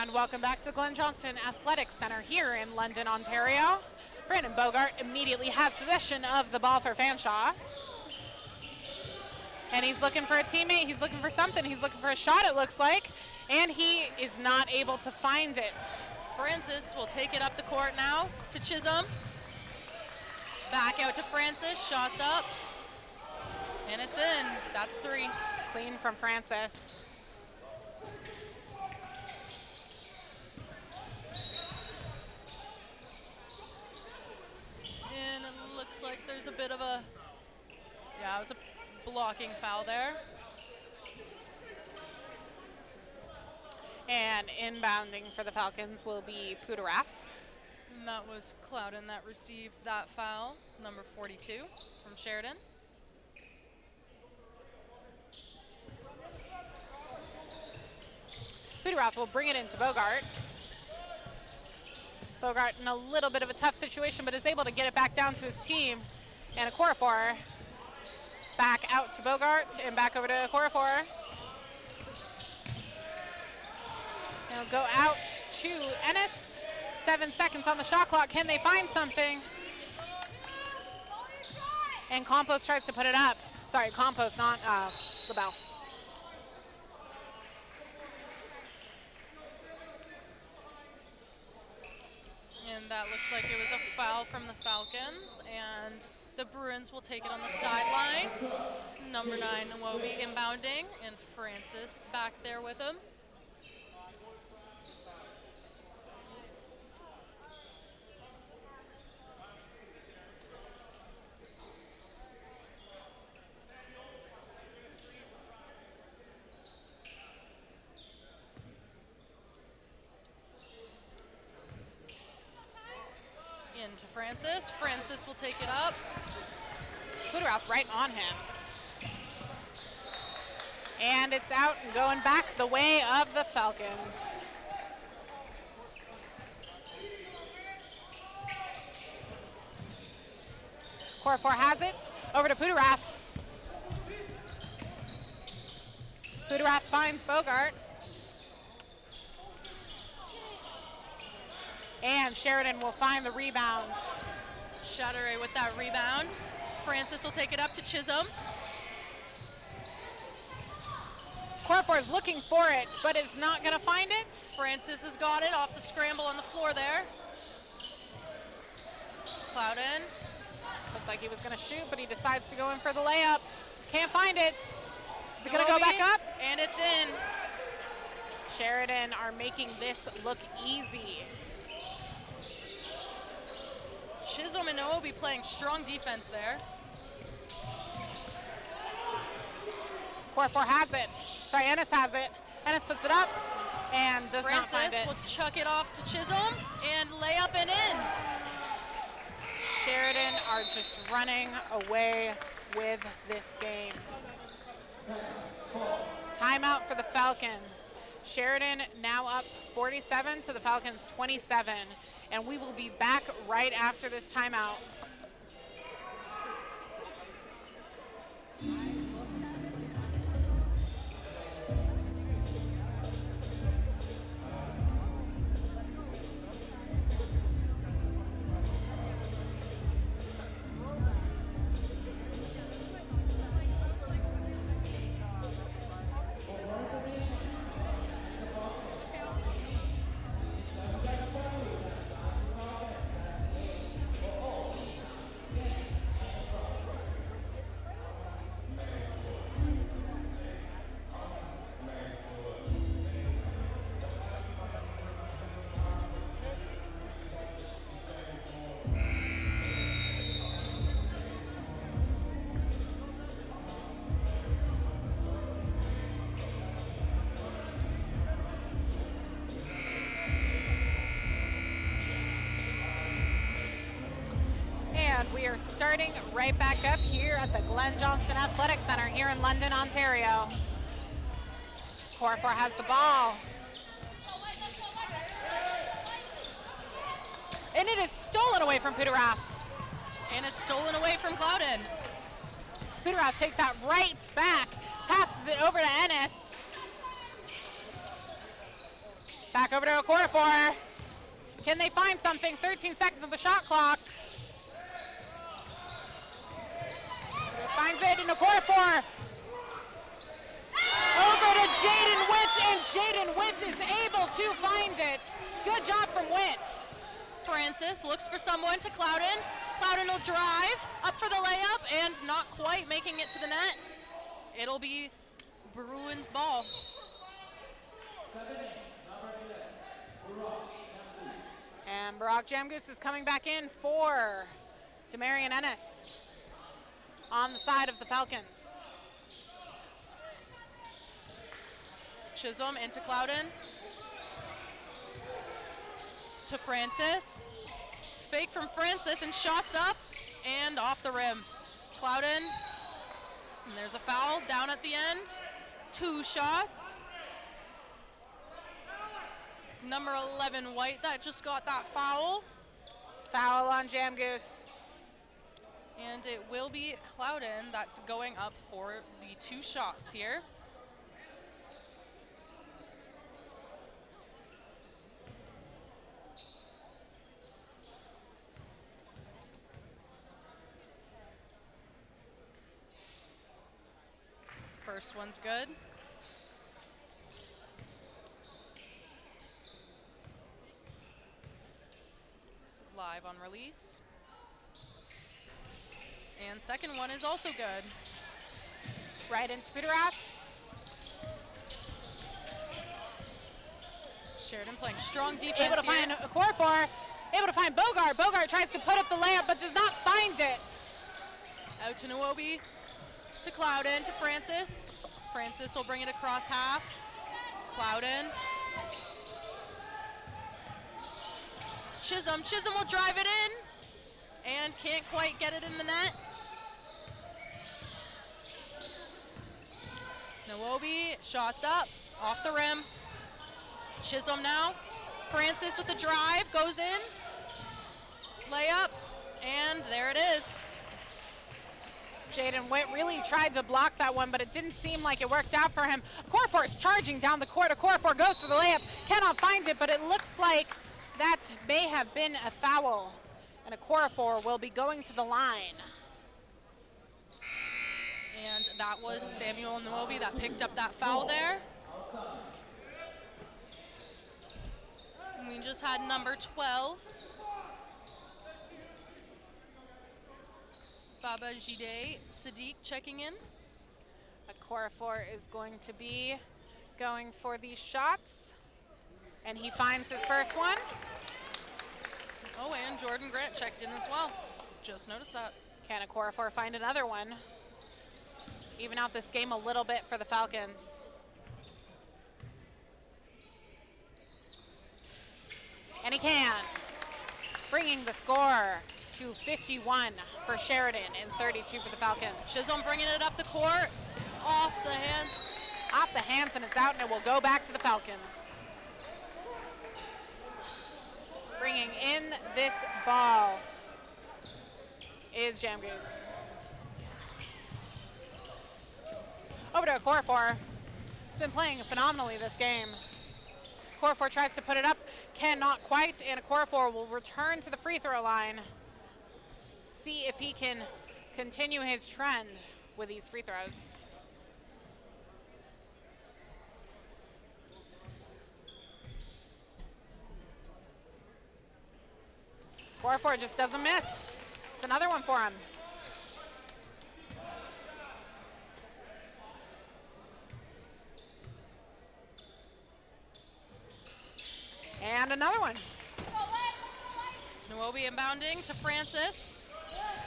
And welcome back to the Glenn Johnston Athletics Center here in London, Ontario. Brandon Bogart immediately has possession of the ball for Fanshawe. And he's looking for a teammate, he's looking for something, he's looking for a shot it looks like, and he is not able to find it. Francis will take it up the court now to Chisholm. Back out to Francis, shots up, and it's in. That's 3. Clean from Francis. And it looks like there's a bit of a, yeah, it was a blocking foul there. And inbounding for the Falcons will be Puderaf. And that was Clouden that received that foul, number 42 from Sheridan. Puderaf will bring it into Bogart. Bogart in a little bit of a tough situation, but is able to get it back down to his team. And Okorafor back out to Bogart and back over to Okorafor. He'll go out to Ennis. 7 seconds on the shot clock. Can they find something? And Campos tries to put it up. Sorry, Campos, not LaBelle. And that looks like it was a foul from the Falcons, and the Bruins will take it on the sideline. Number 9, Nwobi inbounding, and Francis back there with him. Into Francis. Francis will take it up. Puderaf right on him. And it's out and going back the way of the Falcons. Okorafor has it. Over to Puderaf. Puderaf finds Bogart. And Sheridan will find the rebound. Chatteray with that rebound. Francis will take it up to Chisholm. Okorafor is looking for it, but is not going to find it. Francis has got it off the scramble on the floor there. Clouden. Looked like he was going to shoot, but he decides to go in for the layup. Can't find it. Is it going to go back up? And it's in. Sheridan are making this look easy. Chisholm and Nwobi playing strong defense there. Okorafor has it. Sorry, Ennis has it. Ennis puts it up and does not find it. Francis will chuck it off to Chisholm and lay up and in. Sheridan are just running away with this game. Timeout for the Falcons. Sheridan now up 47 to the Falcons 27. And we will be back right after this timeout. We are starting right back up here at the Glenn Johnston Athletics Center here in London, Ontario. Okorafor has the ball. And it is stolen away from Puderaf. And it's stolen away from Clouden. Puderaf takes that right back, passes it over to Ennis. Back over to Okorafor. Can they find something? 13 seconds of the shot clock. Finds it in Okorafor. Over to Jaden Witt, and Jaden Witt is able to find it. Good job from Witt. Francis looks for someone to Clouden. Clouden will drive up for the layup and not quite making it to the net. It'll be Bruins ball. And Barack Jamgoose is coming back in for Demarion Ennis on the side of the Falcons. Chisholm into Clouden. To Francis. Fake from Francis and shots up and off the rim. Clouden. And there's a foul down at the end. 2 shots. Number 11 White that just got that foul. Foul on Jamgoose. And it will be Clouden that's going up for the 2 shots here. First one's good. Live on release. And second one is also good. Right into Peterrath. Sheridan playing strong defense Able to here. find Okorafor. Able to find Bogart. Bogart tries to put up the layup but does not find it. Out to Nwobi. To Clouden, to Francis. Francis will bring it across half. Clouden. Chisholm. Chisholm will drive it in and can't quite get it in the net. Nwobi, shots up, off the rim. Chisholm now. Francis with the drive, goes in. Layup, and there it is. Jaden Witt really tried to block that one, but it didn't seem like it worked out for him. Okorafor is charging down the court. Okorafor goes for the layup, cannot find it, but it looks like that may have been a foul. And Okorafor will be going to the line. And that was Samuel Nwobi that picked up that foul there. And we just had number 12. Babajide Sadiq checking in. Okorafor is going to be going for these shots. And he finds his first one. Oh, and Jordan Grant checked in as well. Just noticed that. Can Okorafor find another one? Even out this game a little bit for the Falcons. And he can. Bringing the score to 51 for Sheridan and 32 for the Falcons. Chisholm bringing it up the court. Off the hands. Off the hands, and it's out, and it will go back to the Falcons. Bringing in this ball is Jamgoose. Over to Okorafor. He's been playing phenomenally this game. Okorafor tries to put it up, cannot quite, and Okorafor will return to the free throw line. See if he can continue his trend with these free throws. Okorafor just doesn't miss. It's another one for him. And another one. Nwobi inbounding to Francis.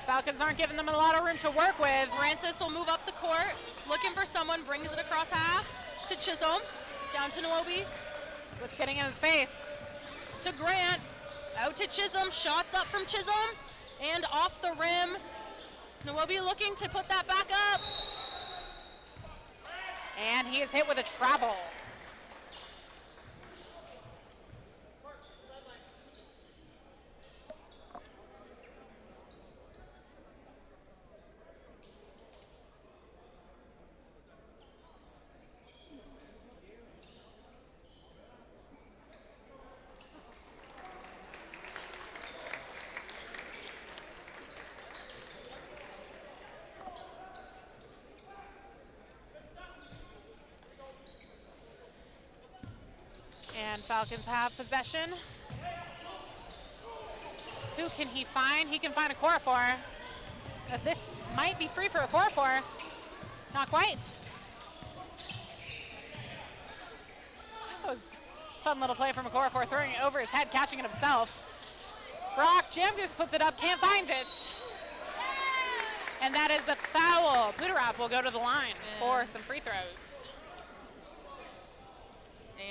Falcons aren't giving them a lot of room to work with. Francis will move up the court, looking for someone, brings it across half to Chisholm, down to Nwobi. What's getting in his face? To Grant, out to Chisholm, shots up from Chisholm, and off the rim. Nwobi looking to put that back up. And he is hit with a travel. Falcons have possession. Who can he find? He can find a Corafor. This might be free for a Corafor. Not quite. That was a fun little play from a Corafor, throwing it over his head, catching it himself. Brock Jamgoose puts it up, can't find it. And that is the foul. Budaraf will go to the line for some free throws.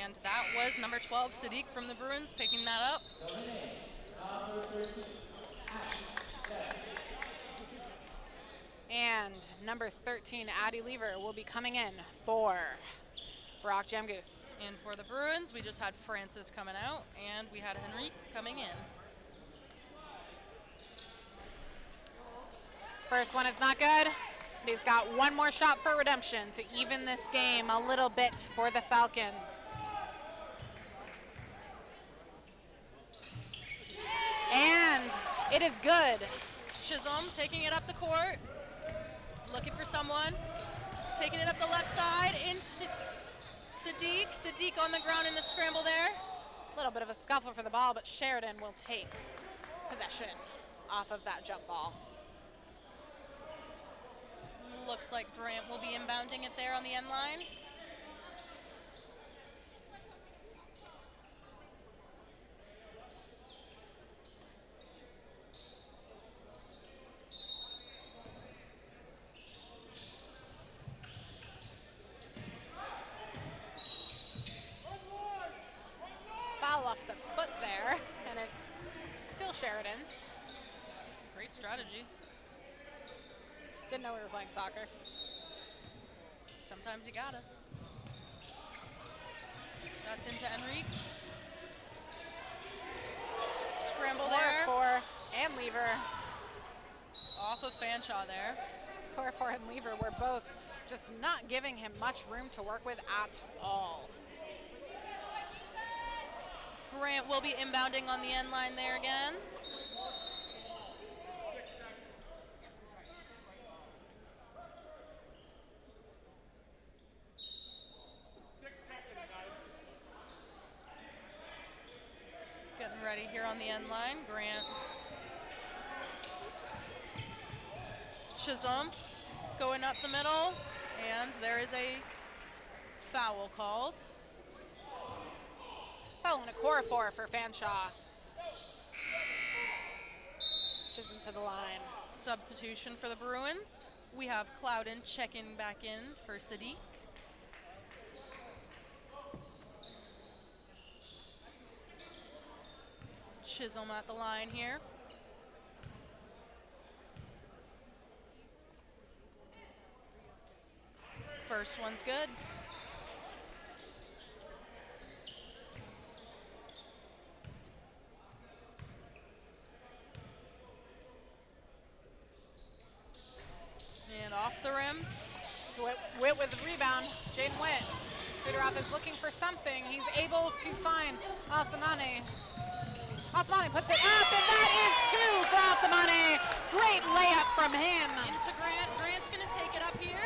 And that was number 12, Sadiq from the Bruins, picking that up. And number 13, Addie Lever, will be coming in for Brock Jamgoose. And for the Bruins, we just had Francis coming out, and we had Henrique coming in. First one is not good. He's got one more shot for redemption to even this game a little bit for the Falcons. And it is good. Chisholm taking it up the court, looking for someone, taking it up the left side into Sadiq. Sadiq on the ground in the scramble there. A little bit of a scuffle for the ball, but Sheridan will take possession off of that jump ball. Looks like Grant will be inbounding it there on the end line. Foul off the foot there, and it's still Sheridan's. Great strategy. Didn't know we were playing soccer. Sometimes you gotta. That's into Enrique. Scramble there. Corafor and Lever. Off of Fanshawe there. Corafor and Lever were both just not giving him much room to work with at all. Grant will be inbounding on the end line there again. Getting ready here on the end line. Grant. Chisholm going up the middle, and there is a foul called. Foul and a Corafor for Fanshawe. Chisholm to the line. Substitution for the Bruins. We have Clouden checking back in for Sadiq. Chisholm at the line here. First one's good. And off the rim. Witt with the rebound. Jaden Witt. Budaraf is looking for something. He's able to find Asamane. Asamane puts it up, and that is two for Asamane. Great layup from him. Into Grant. Grant's going to take it up here.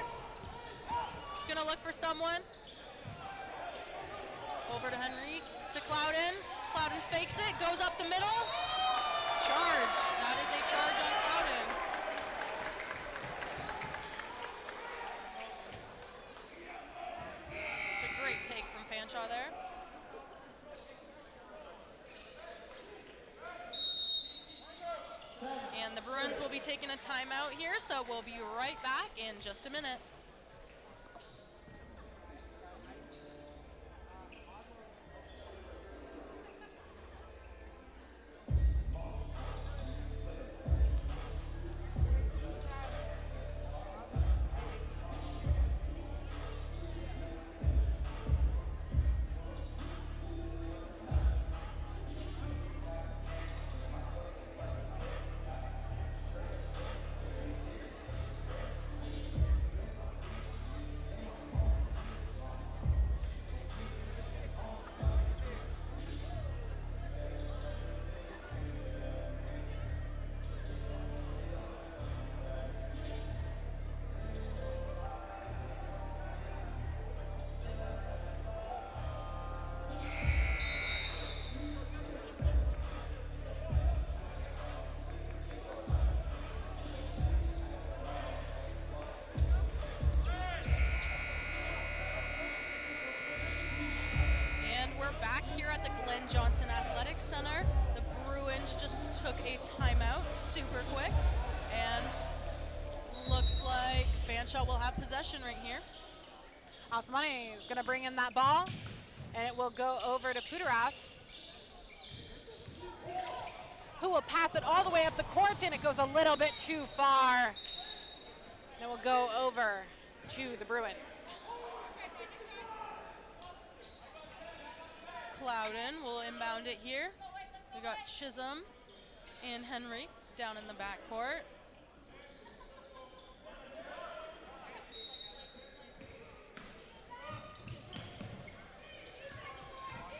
He's going to look for someone. Over to Henrique. To Clouden. Clouden fakes it. Goes up the middle. Charge. That is a charge on Clouden. It's a great take from Fanshawe there. And the Bruins will be taking a timeout here, so we'll be right back in just a minute. Fanshawe will have possession right here. Osmani is going to bring in that ball, and it will go over to Puderas, who will pass it all the way up the court, and it goes a little bit too far. And it will go over to the Bruins. Clouden will inbound it here. We got Chisholm and Henry down in the backcourt.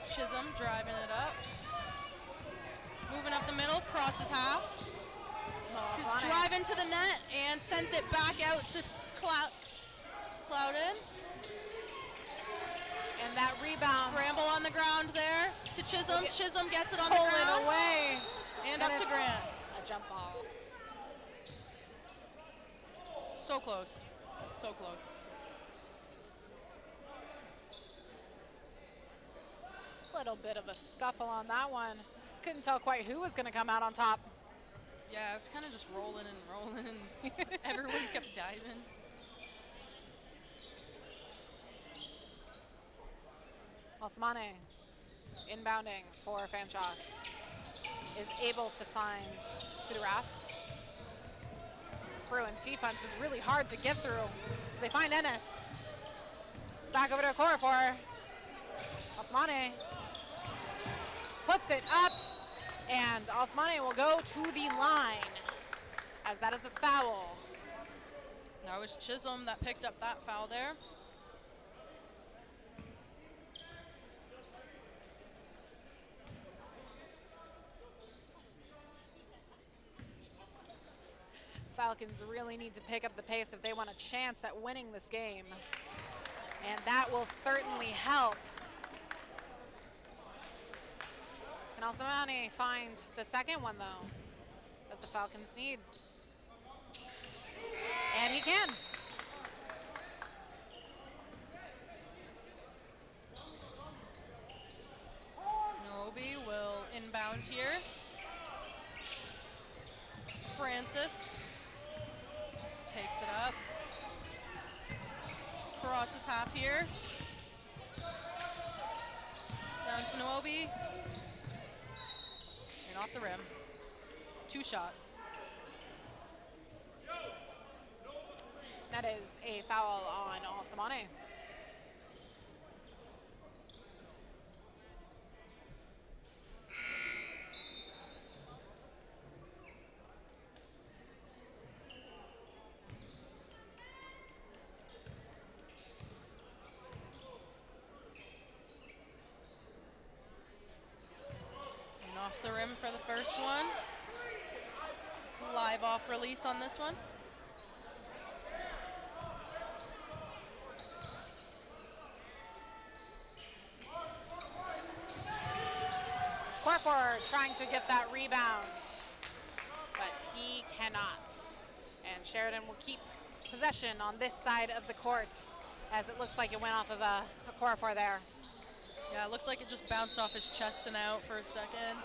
Chisholm driving it up. Moving up the middle, crosses half. Just driving to the net and sends it back out to Clouden. And that rebound. Scramble on the ground there to Chisholm. Chisholm gets it on the Pull ground. it away. And up to Grant. A jump ball. So close. So close. Little bit of a scuffle on that one. Couldn't tell quite who was going to come out on top. Yeah, it's kind of just rolling and rolling, and everyone kept diving. Osmane, inbounding for Fanshawe, is able to find Puderas. Bruins defense is really hard to get through. They find Ennis. Back over to Okorafor. Osmane puts it up, and Osmane will go to the line, as that is a foul. That was Chisholm that picked up that foul there. Falcons really need to pick up the pace if they want a chance at winning this game, and that will certainly help. Can Osmane find the second one, though, that the Falcons need? And he can. Nobi will inbound here. Francis takes it up. Crosses half here. Down to Nobi. And off the rim. 2 shots. That is a foul on Osmane. And off the rim for the first one. It's a live off release on this one. Okorafor trying to get that rebound, but he cannot. And Sheridan will keep possession on this side of the court, as it looks like it went off of Okorafor there. Yeah, it looked like it just bounced off his chest and out for a second.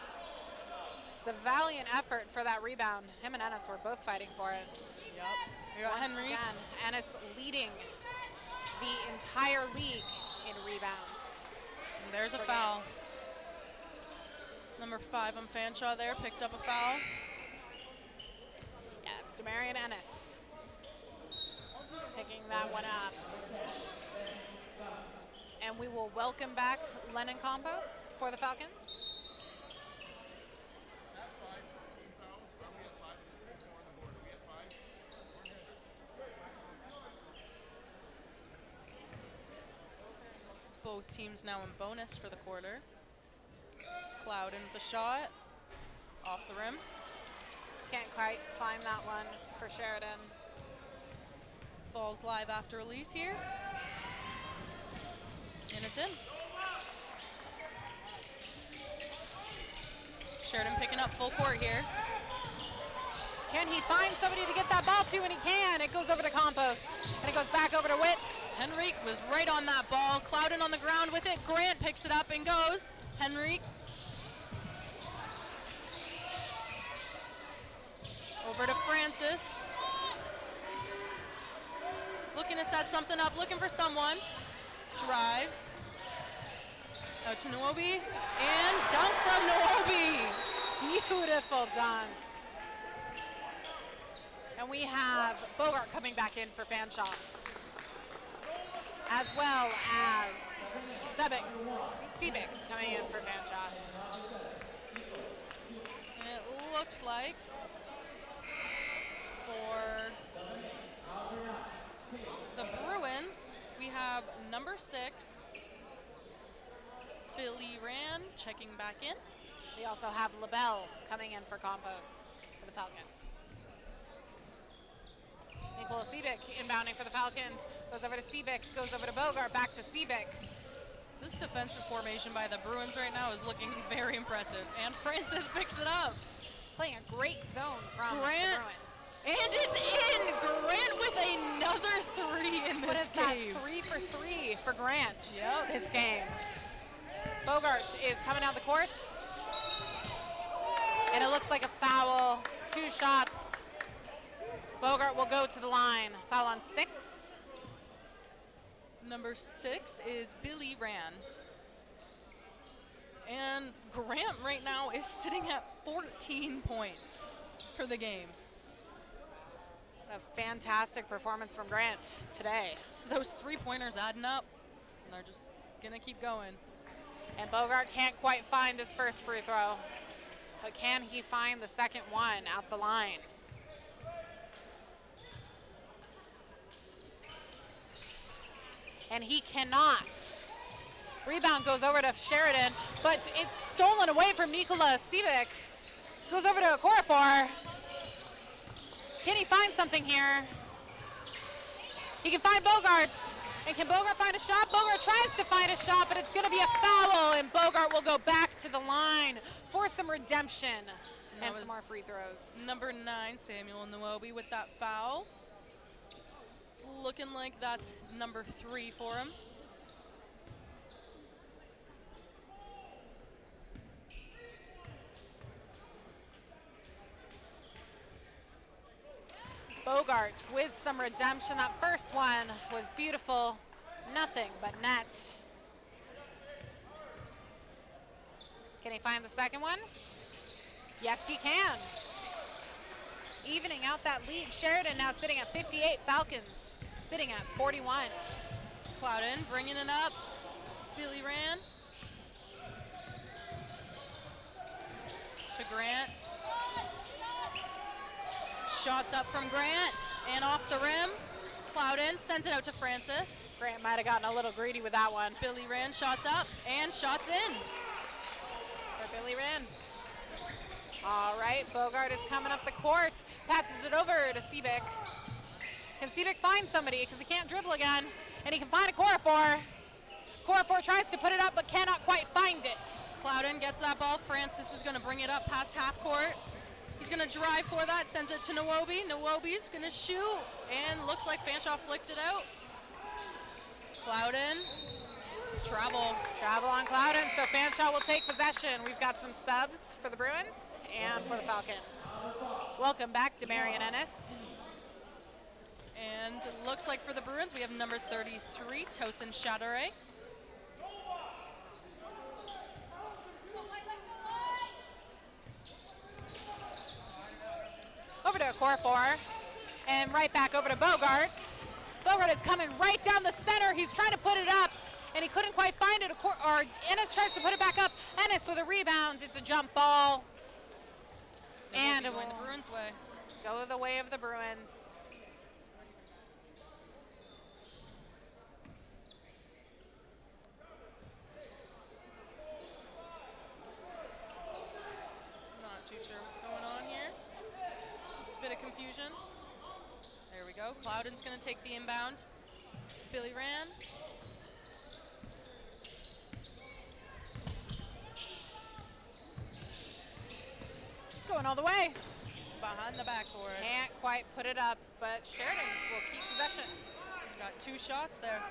It's a valiant effort for that rebound. Him and Ennis were both fighting for it. Yep. We got Once Henry. again, Ennis leading the entire league in rebounds. And there's a foul. Number 5 on Fanshawe there, picked up a foul. Yeah, it's Demarion Ennis picking that one up. And we will welcome back Lennon Campos for the Falcons. Both teams now in bonus for the quarter. Cloud into the shot, off the rim. Can't quite find that one for Sheridan. Ball's live after release here. And it's in. Sheridan picking up full court here. Can he find somebody to get that ball to? And he can. It goes over to Campos, and it goes back over to Witt. Henrique was right on that ball. Clouden on the ground with it. Grant picks it up and goes. Henrique. Over to Francis. set something up, looking for someone. Drives. Out to Nwobi, and dunk from Nwobi. Beautiful dunk. And we have Bogart coming back in for Fanshawe, as well as Seebeck coming in for Fanshawe. And it looks like for the Bruins, we have number 6, Billy Rand checking back in. We also have LaBelle coming in for Campos for the Falcons. Nicola Seebeck inbounding for the Falcons. Goes over to Seebeck, goes over to Bogart, back to Seebeck. This defensive formation by the Bruins right now is looking very impressive. And Francis picks it up. Playing a great zone from Grant, the Bruins. and it's in! Grant with another 3 in What this is that? game. 3 for 3 for Grant Yep. this game. Bogart is coming down the court. And it looks like a foul. 2 shots. Bogart will go to the line. Foul on 6. Number 6 is Billy Rand. And Grant right now is sitting at 14 points for the game. What a fantastic performance from Grant today. So those 3-pointers adding up, and they're just gonna keep going. And Bogart can't quite find his first free throw. But can he find the second one at the line? And he cannot. Rebound goes over to Sheridan, but it's stolen away from Nikola Seebeck. Goes over to Okorafor. Can he find something here? He can find Bogart. And can Bogart find a shot? Bogart tries to find a shot, but it's going to be a foul, and Bogart will go back to the line for some redemption and some more free throws. Number 9, Samuel Nwobi with that foul. It's looking like that's number 3 for him. Bogart with some redemption. That first one was beautiful. Nothing but net. Can he find the second one? Yes, he can. Evening out that lead. Sheridan now sitting at 58. Falcons sitting at 41. Clouden bringing it up. Billy Rand. To Grant. Shots up from Grant and off the rim. Clouden sends it out to Francis. Grant might have gotten a little greedy with that one. Billy Rand shots up and shots in. For Billy Rand. All right, Bogart is coming up the court. Passes it over to Seebeck. Can Seebeck find somebody? Because he can't dribble again. And he can find a Okorafor. Okorafor tries to put it up but cannot quite find it. Clouden gets that ball. Francis is going to bring it up past half court. He's going to drive for that, sends it to Nwobi. Nwobi's going to shoot, and looks like Fanshawe flicked it out. Clouden, travel. Travel on Clouden, so Fanshawe will take possession. We've got some subs for the Bruins and for the Falcons. Welcome back to Marion Ennis. And it looks like for the Bruins, we have number 33, Tosin Chadare. Over to Okorafor, and right back over to Bogart. Bogart is coming right down the center. He's trying to put it up, and he couldn't quite find it. Or Ennis tries to put it back up. Ennis with a rebound. It's a jump ball. And it will going the Bruins' way. Go the way of the Bruins. Not too sure what's going on here. Bit of confusion. There we go. Clouden's going to take the inbound. Billy Rand. It's going all the way. Behind the backboard. Can't quite put it up, but Sheridan will keep possession. Got 2 shots there.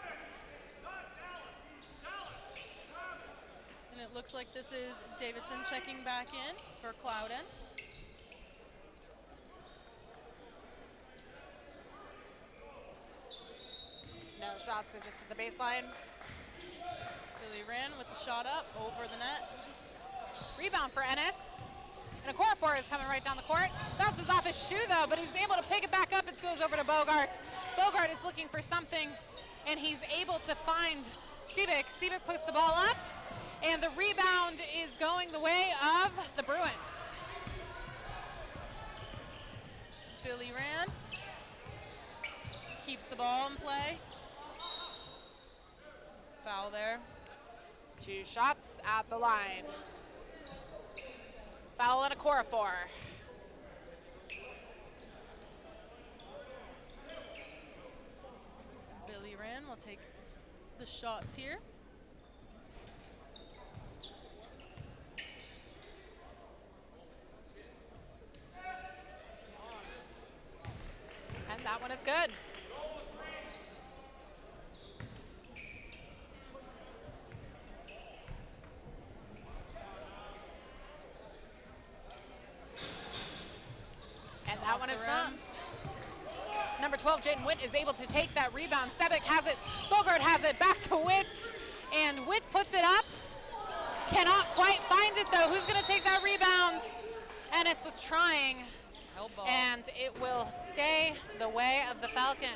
And it looks like this is Davidson checking back in for Clouden. No shots, they're just at the baseline. Billy ran with the shot up over the net. Rebound for Ennis. And Okorafor is coming right down the court. Bounces off his shoe though, but he's able to pick it back up. It goes over to Bogart. Bogart is looking for something, and he's able to find Sivik. Sivik puts the ball up, and the rebound is going the way of the Bruins. Billy ran. Keeps the ball in play. Foul there. 2 shots at the line. Foul on Okorafor. Billy ran will take the shots here. And that one is good. And that one is done. Number 12, Jaden Witt, is able to take that rebound. Sebek has it. Bogart has it. Back to Witt. And Witt puts it up. Cannot quite find it, though. Who's going to take that rebound? Ennis was trying. Held ball. And it will stay the way of the Falcons.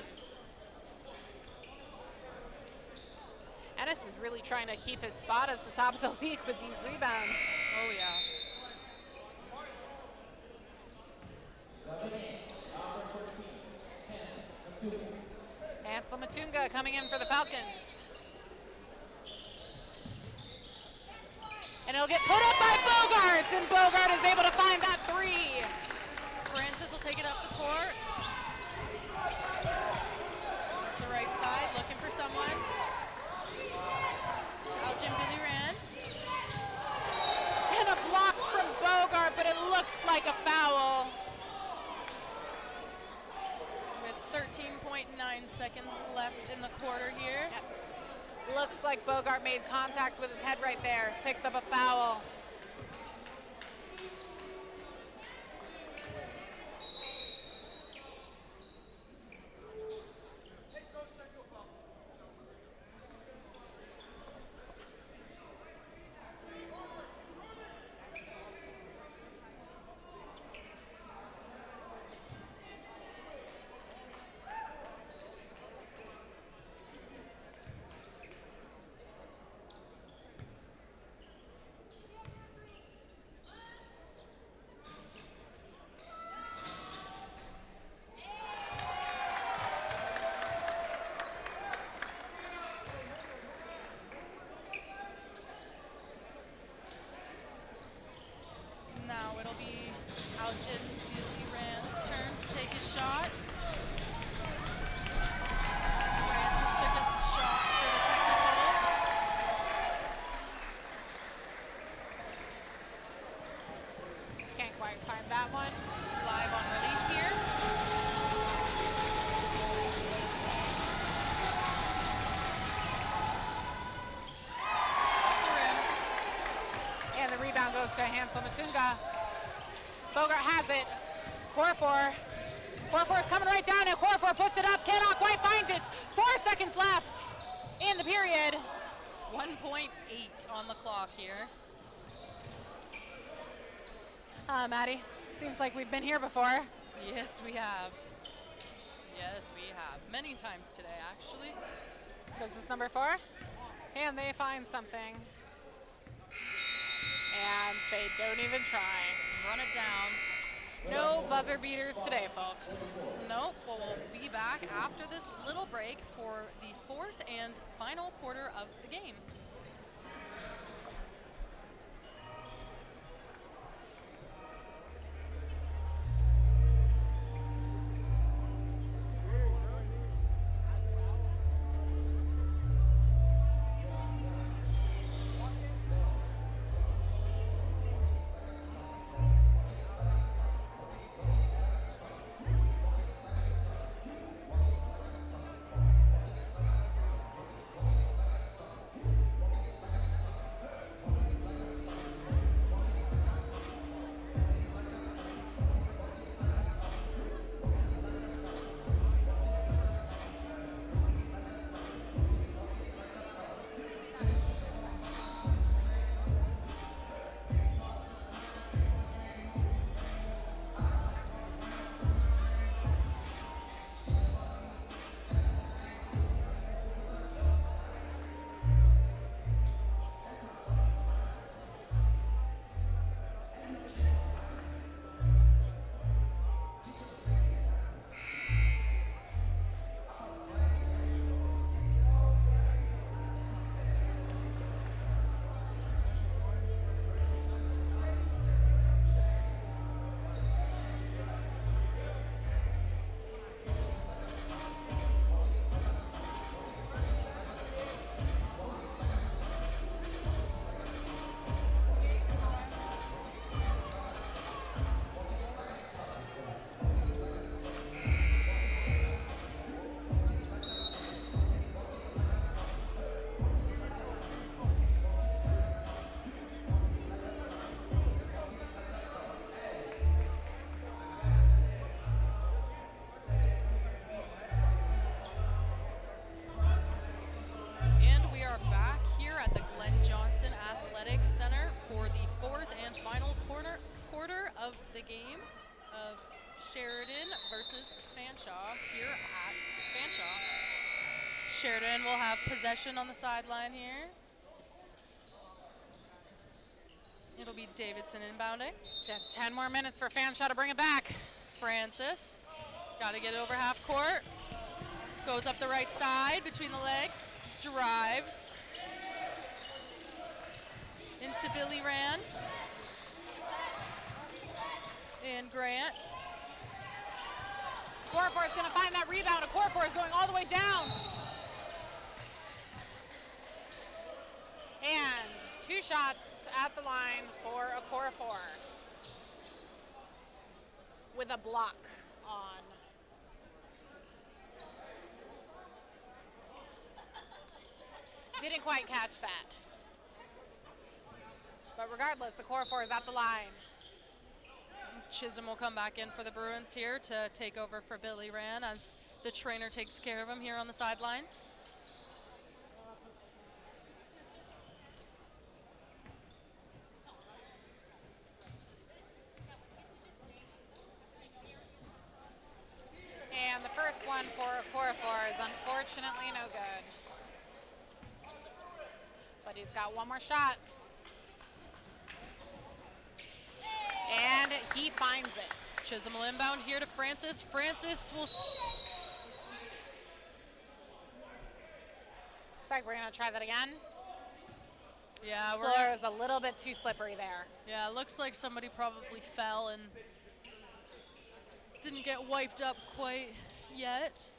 Ennis is really trying to keep his spot as the top of the league with these rebounds. Oh, yeah. Ansel Matunga coming in for the Falcons. And it'll get put up by Bogart, and Bogart is able to find that 3. Francis will take it up the court. The right side, looking for someone. Algin Billy ran. And a block from Bogart, but it looks like a foul. With 13.9 seconds left in the quarter here. Yep. Looks like Bogart made contact with his head right there. Picks up a foul. Now it'll be Algin Billy Rand's turn to take his shots. Rand just took his shot for the technical. Can't quite find that one. Live on release here. Off the rim. And the rebound goes to Hansel Matunga. Bogart has it. Okorafor is coming right down, and Okorafor puts it up. Cannot quite find it. 4 seconds left in the period. 1.8 on the clock here. Maddie, seems like we've been here before. Yes, we have. Yes, we have. Many times today, actually. This is number 4. And they find something. And they don't even try. Run it down. No buzzer beaters today, folks. Nope. Well, we'll be back after this little break for the 4th and final quarter of the game. of the game of Sheridan versus Fanshawe here at Fanshawe. Sheridan will have possession on the sideline here. It'll be Davidson inbounding. Just 10 more minutes for Fanshawe to bring it back. Francis, got to get it over half court. Goes up the right side between the legs, drives into Billy Rand and Grant. Okorafor is going to find that rebound. Okorafor is going all the way down. And 2 shots at the line for Okorafor with a block on. Didn't quite catch that. But regardless, Okorafor is at the line. Chisholm will come back in for the Bruins here to take over for Billy Rand as the trainer takes care of him here on the sideline. And the first one for Okorafor is unfortunately no good. But he's got one more shot. And he finds it. Chisholm will inbound here to Francis. Francis will... Looks like we're going to try that again. Yeah, Floor is a little bit too slippery there. Yeah, it looks like somebody probably fell and didn't get wiped up quite yet.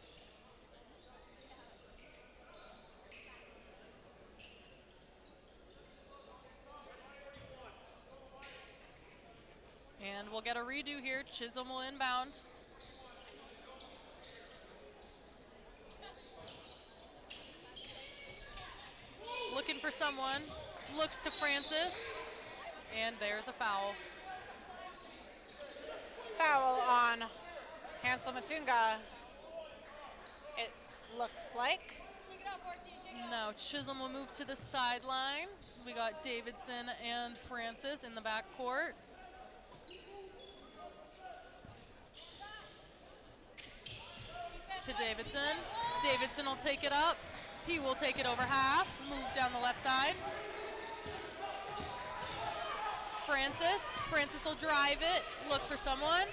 And we'll get a redo here. Chisholm will inbound. Looking for someone. Looks to Francis. And there's a foul. Foul on Hansel Matunga, it looks like. No, Chisholm will move to the sideline. We got Davidson and Francis in the backcourt. To Davidson. Davidson will take it up. He will take it over half, move down the left side. Francis will drive it, look for someone.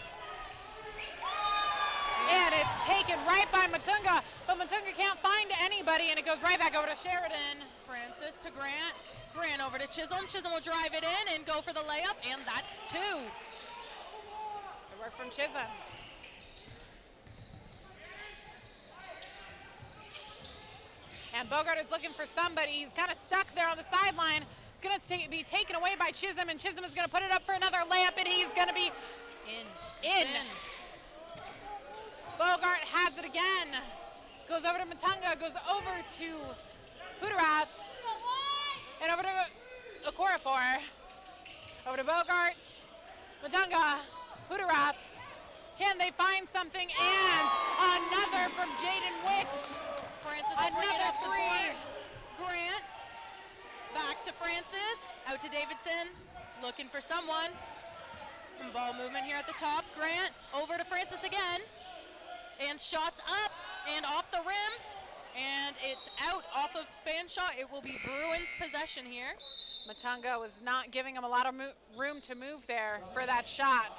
And it's taken right by Matunga, but Matunga can't find anybody, and it goes right back over to Sheridan. Francis to Grant. Grant over to Chisholm. Chisholm will drive it in and go for the layup, and that's 2. Good work from Chisholm. And Bogart is looking for somebody. He's kind of stuck there on the sideline. It's going to be taken away by Chisholm, and Chisholm is going to put it up for another layup, and he's going to be in. Bogart has it again. Goes over to Matunga, goes over to Huderath, and over to Okorafor. Over to Bogart, Matunga, Huderath. Can they find something? And another from Jaden Witt. Francis another 3. Grant, back to Francis, out to Davidson, looking for someone. Some ball movement here at the top. Grant over to Francis again, and shots up and off the rim, and it's out off of Fanshawe. It will be Bruins possession here. Matunga was not giving him a lot of room to move there for that shot,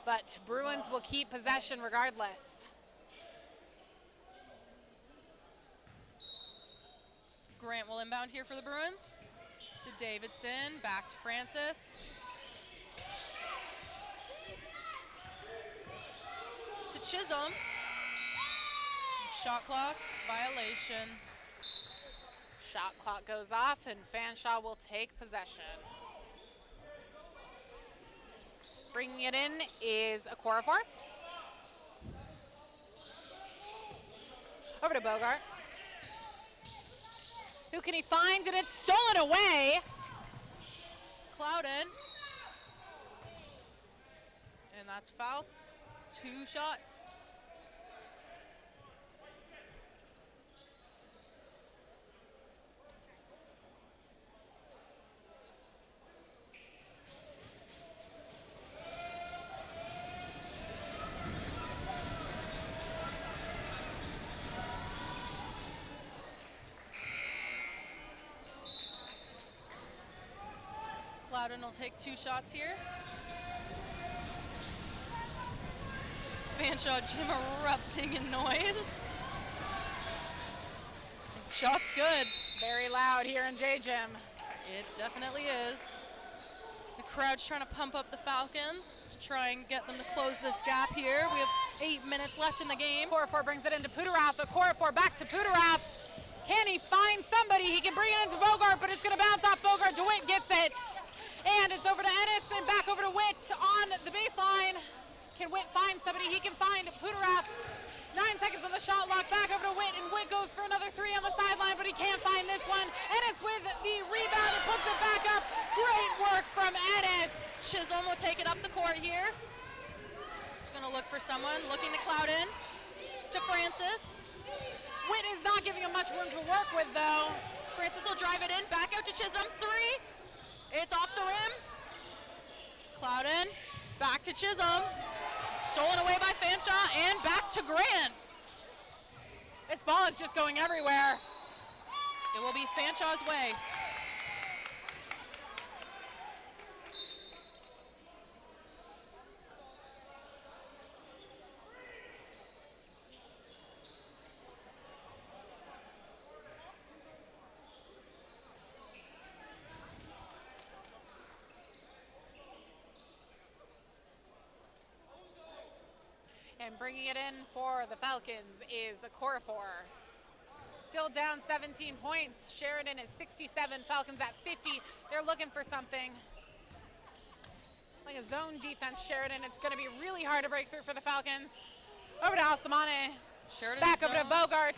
but Bruins will keep possession regardless. Grant will inbound here for the Bruins. To Davidson, back to Francis. To Chisholm. Shot clock violation. Shot clock goes off, and Fanshawe will take possession. Bringing it in is Okorafor. Over to Bogart. Who can he find? And it's stolen away. Clouden. And that's foul. 2 shots. Loudon will take 2 shots here. Fanshawe gym erupting in noise. Shot's good. Very loud here in J-Gym. It definitely is. The crowd's trying to pump up the Falcons to try and get them to close this gap here. We have 8 minutes left in the game. Corafor brings it into Pudarath. The Corafor back to Pudarath. Can he find somebody? He can bring it into Bogart, but it's going to bounce off Bogart. DeWitt gets it. And it's over to Ennis and back over to Witt on the baseline. Can Witt find somebody? He can find Pudarath. 9 seconds on the shot clock. Back over to Witt, and Witt goes for another 3 on the sideline, but he can't find this one. Ennis with the rebound and puts it back up. Great work from Ennis. Chisholm will take it up the court here. He's going to look for someone, looking to cloud in to Francis. Witt is not giving him much room to work with, though. Francis will drive it in, back out to Chisholm. 3. It's off the rim. Clouden, back to Chisholm. Stolen away by Fanshawe, and back to Grant. This ball is just going everywhere. It will be Fanshawe's way. And bringing it in for the Falcons is the Corafor. Still down 17 points. Sheridan is 67, Falcons at 50. They're looking for something. Like a zone defense, Sheridan. It's going to be really hard to break through for the Falcons. Over to Alsamane. Back over to Bogart.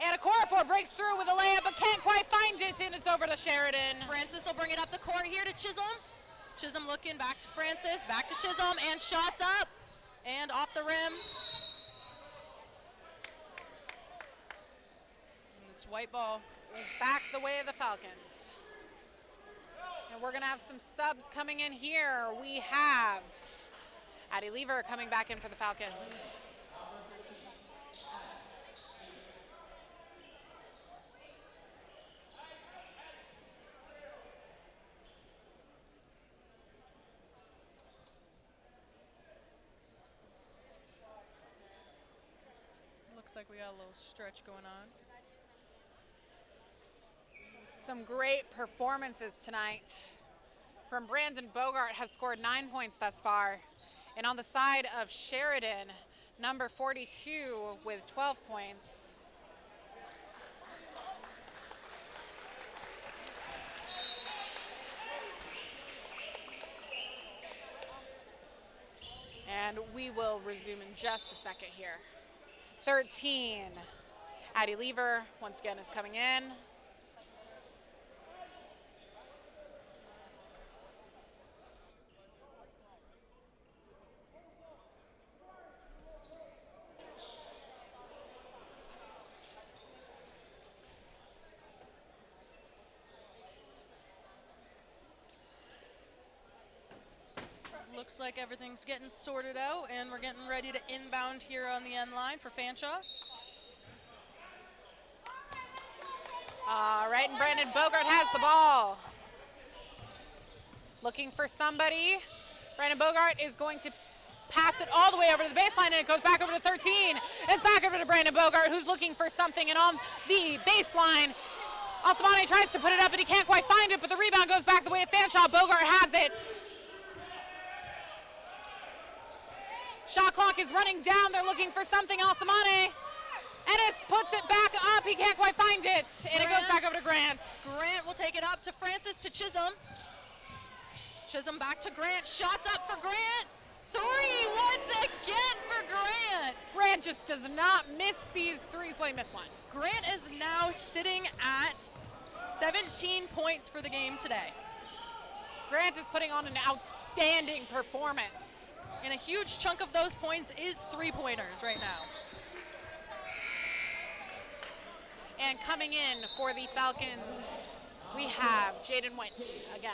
And a Corafor breaks through with a layup, but can't quite find it, and it's over to Sheridan. Francis will bring it up the court here to Chisholm. Chisholm looking back to Francis, back to Chisholm, and shots up and off the rim. And it's white ball. Back the way of the Falcons. And we're going to have some subs coming in here. We have Addie Lever coming back in for the Falcons. Looks like we got a little stretch going on. Some great performances tonight. From Brandon Bogart has scored 9 points thus far. And on the side of Sheridan, number 42 with 12 points. And we will resume in just a second here. 13, Addie Lever once again is coming in. Looks like everything's getting sorted out, and we're getting ready to inbound here on the end line for Fanshawe. All right, and Brandon Bogart has the ball. Looking for somebody. Brandon Bogart is going to pass it all the way over to the baseline, and it goes back over to 13. It's back over to Brandon Bogart, who's looking for something, and on the baseline, Alsamane tries to put it up, and he can't quite find it, but the rebound goes back the way of Fanshawe. Bogart has it. Shot clock is running down. They're looking for something. Alsamane. Ennis puts it back up. He can't quite find it. And it goes back over to Grant. Grant will take it up to Francis to Chisholm. Chisholm back to Grant. Shots up for Grant. 3 once again for Grant. Grant just does not miss these threes. Well, he missed one. Grant is now sitting at 17 points for the game today. Grant is putting on an outstanding performance. And a huge chunk of those points is 3-pointers right now. And coming in for the Falcons, we have Jaden Witt again.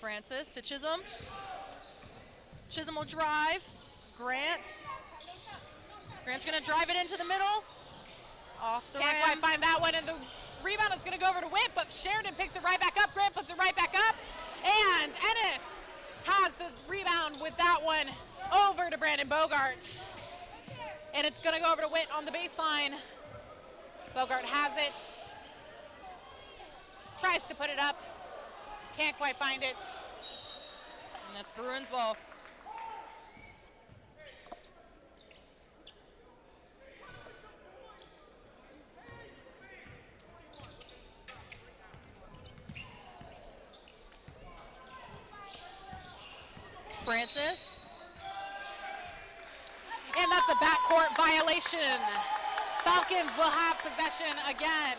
Francis to Chisholm. Chisholm will drive. Grant Grant's gonna drive it into the middle. Off the Can't rim. quite find that one, and the rebound is gonna go over to Witt, but Sheridan picks it right back up. Grant puts it right back up, and Ennis has the rebound with that one over to Brandon Bogart. And it's gonna go over to Witt on the baseline. Bogart has it. Tries to put it up. Can't quite find it. And that's Bruins ball. Francis. And that's a backcourt violation. Falcons will have possession again.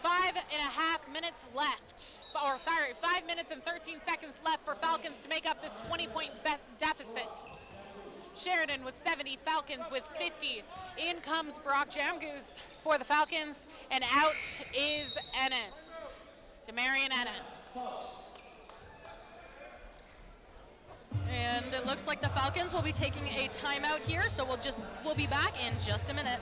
5.5 minutes left. 5 minutes and 13 seconds left for Falcons to make up this 20-point deficit. Sheridan with 70, Falcons with 50. In comes Brock Jamgoose for the Falcons, and out is Ennis. Demarion Ennis. And it looks like the Falcons will be taking a timeout here, so we'll be back in just a minute.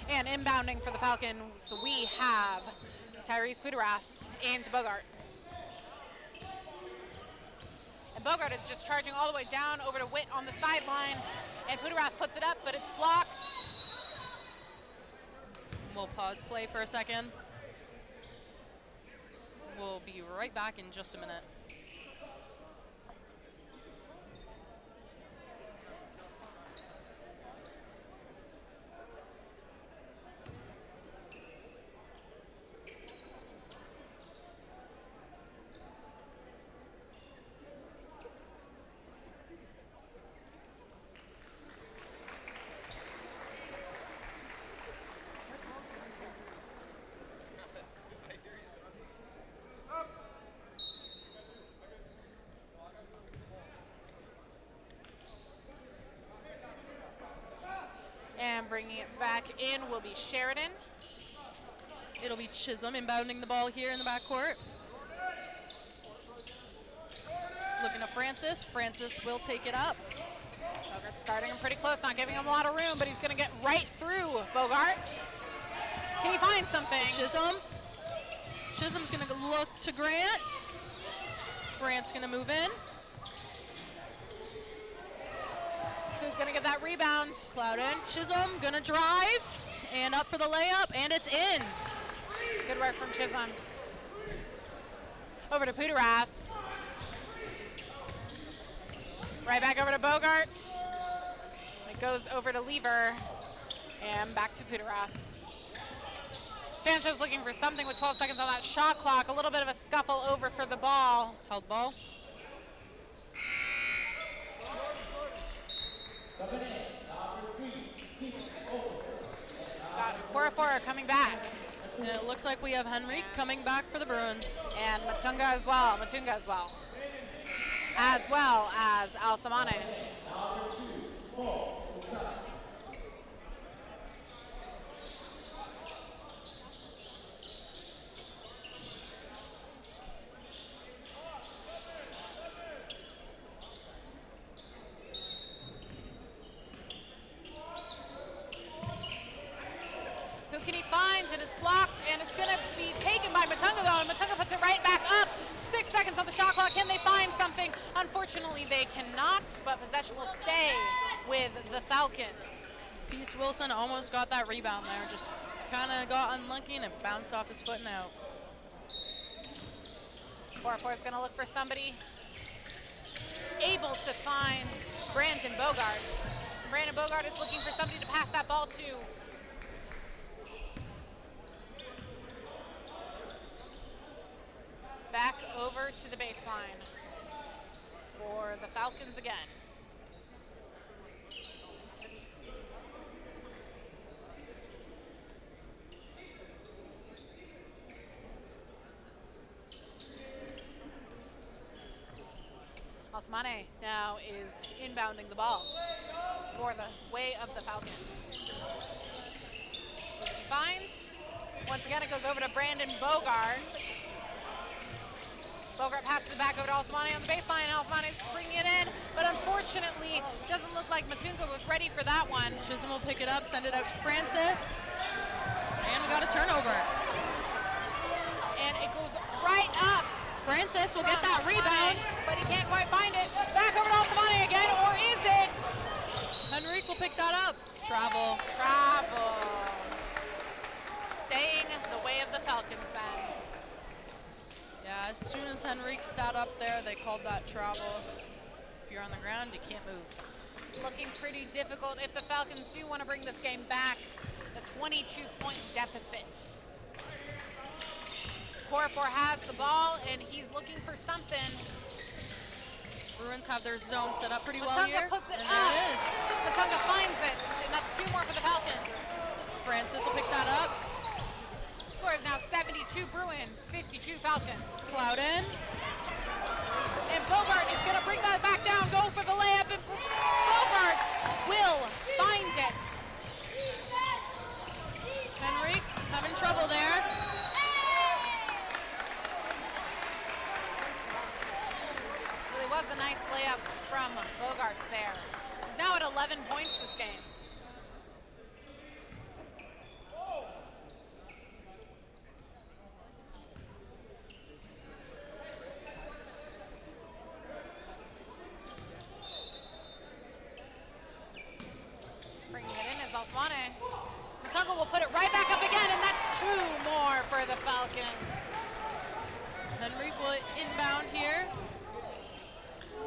And inbounding for the Falcons, so we have Tyrese Puderath into Bogart. And Bogart is just charging all the way down over to Witt on the sideline, and Puderath puts it up, but it's blocked. We'll pause play for a second. We'll be right back in just a minute. And bringing it back in will be Sheridan. It'll be Chisholm inbounding the ball here in the backcourt. Looking to Francis. Francis will take it up. Bogart's guarding him pretty close, not giving him a lot of room, but he's going to get right through Bogart. Can he find something? Chisholm. Chisholm's going to look to Grant. Grant's going to move in. Who's going to get that rebound? Clouden. Chisholm going to drive. And up for the layup, and it's in. Good work from Chisholm. Over to Puderath. Right back over to Bogart. It goes over to Lever. And back to Puderath. Fanshawe's looking for something with 12 seconds on that shot clock. A little bit of a scuffle over for the ball. Held ball. 4-4 coming back. And it looks like we have Henrique coming back for the Bruins. And Matunga as well. As well as Alsamane. Who can he find? And it's blocked, and it's going to be taken by Matunga, though. And Matunga Matunga puts it right back up. 6 seconds on the shot clock. Can they find something? Unfortunately, they cannot, but possession will stay with the Falcons. Peace Wilson almost got that rebound there. Just kind of got unlucky and it bounced off his foot and out. 4-4 is going to look for somebody able to find Brandon Bogart. Brandon Bogart is looking for somebody to pass that ball to. Back over to the baseline for the Falcons again. Osmane now is inbounding the ball for the way of the Falcons. He finds. Once again, it goes over to Brandon Bogart. Bogart passes it back over to Osmane on the baseline. Osmane is bringing it in, but unfortunately, doesn't look like Matunga was ready for that one. Chisholm will pick it up, send it out to Francis. And we got a turnover. And it goes right up. Francis will get that rebound. But he can't quite find it. Back over to Osmane again, or is it? Henrique will pick that up. Travel. Staying the way of the Falcons then. Yeah, as soon as Henrique sat up there, they called that travel. If you're on the ground, you can't move. Looking pretty difficult if the Falcons do want to bring this game back. The 22-point deficit. 4-4 has the ball, and he's looking for something. Bruins have their zone set up pretty well Matunga here. puts it and up. there it is. Matunga finds it, and that's 2 more for the Falcons. Francis will pick that up. Score is now 72 Bruins, 52 Falcons. Clouden. And Bogart is going to bring that back down, go for the layup, and Bogart will find it. Henrique having trouble there. Really was a nice layup from Bogart there. He's now at 11 points this game. Bringing it in is Osmane. Matunga will put it right back up again, and that's 2 more for the Falcons. Henrique will inbound here.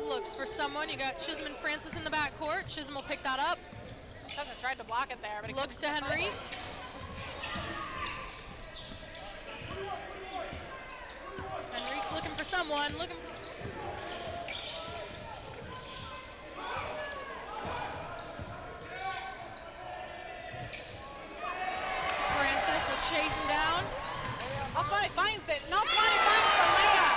Looks for someone. You got Chisholm and Francis in the backcourt. Chisholm will pick that up. Matunga tried to block it there, but he looks to Henrique. Henrique's looking for someone. Francis will chase him down. Osmane finds it. And Osmane finds the layup.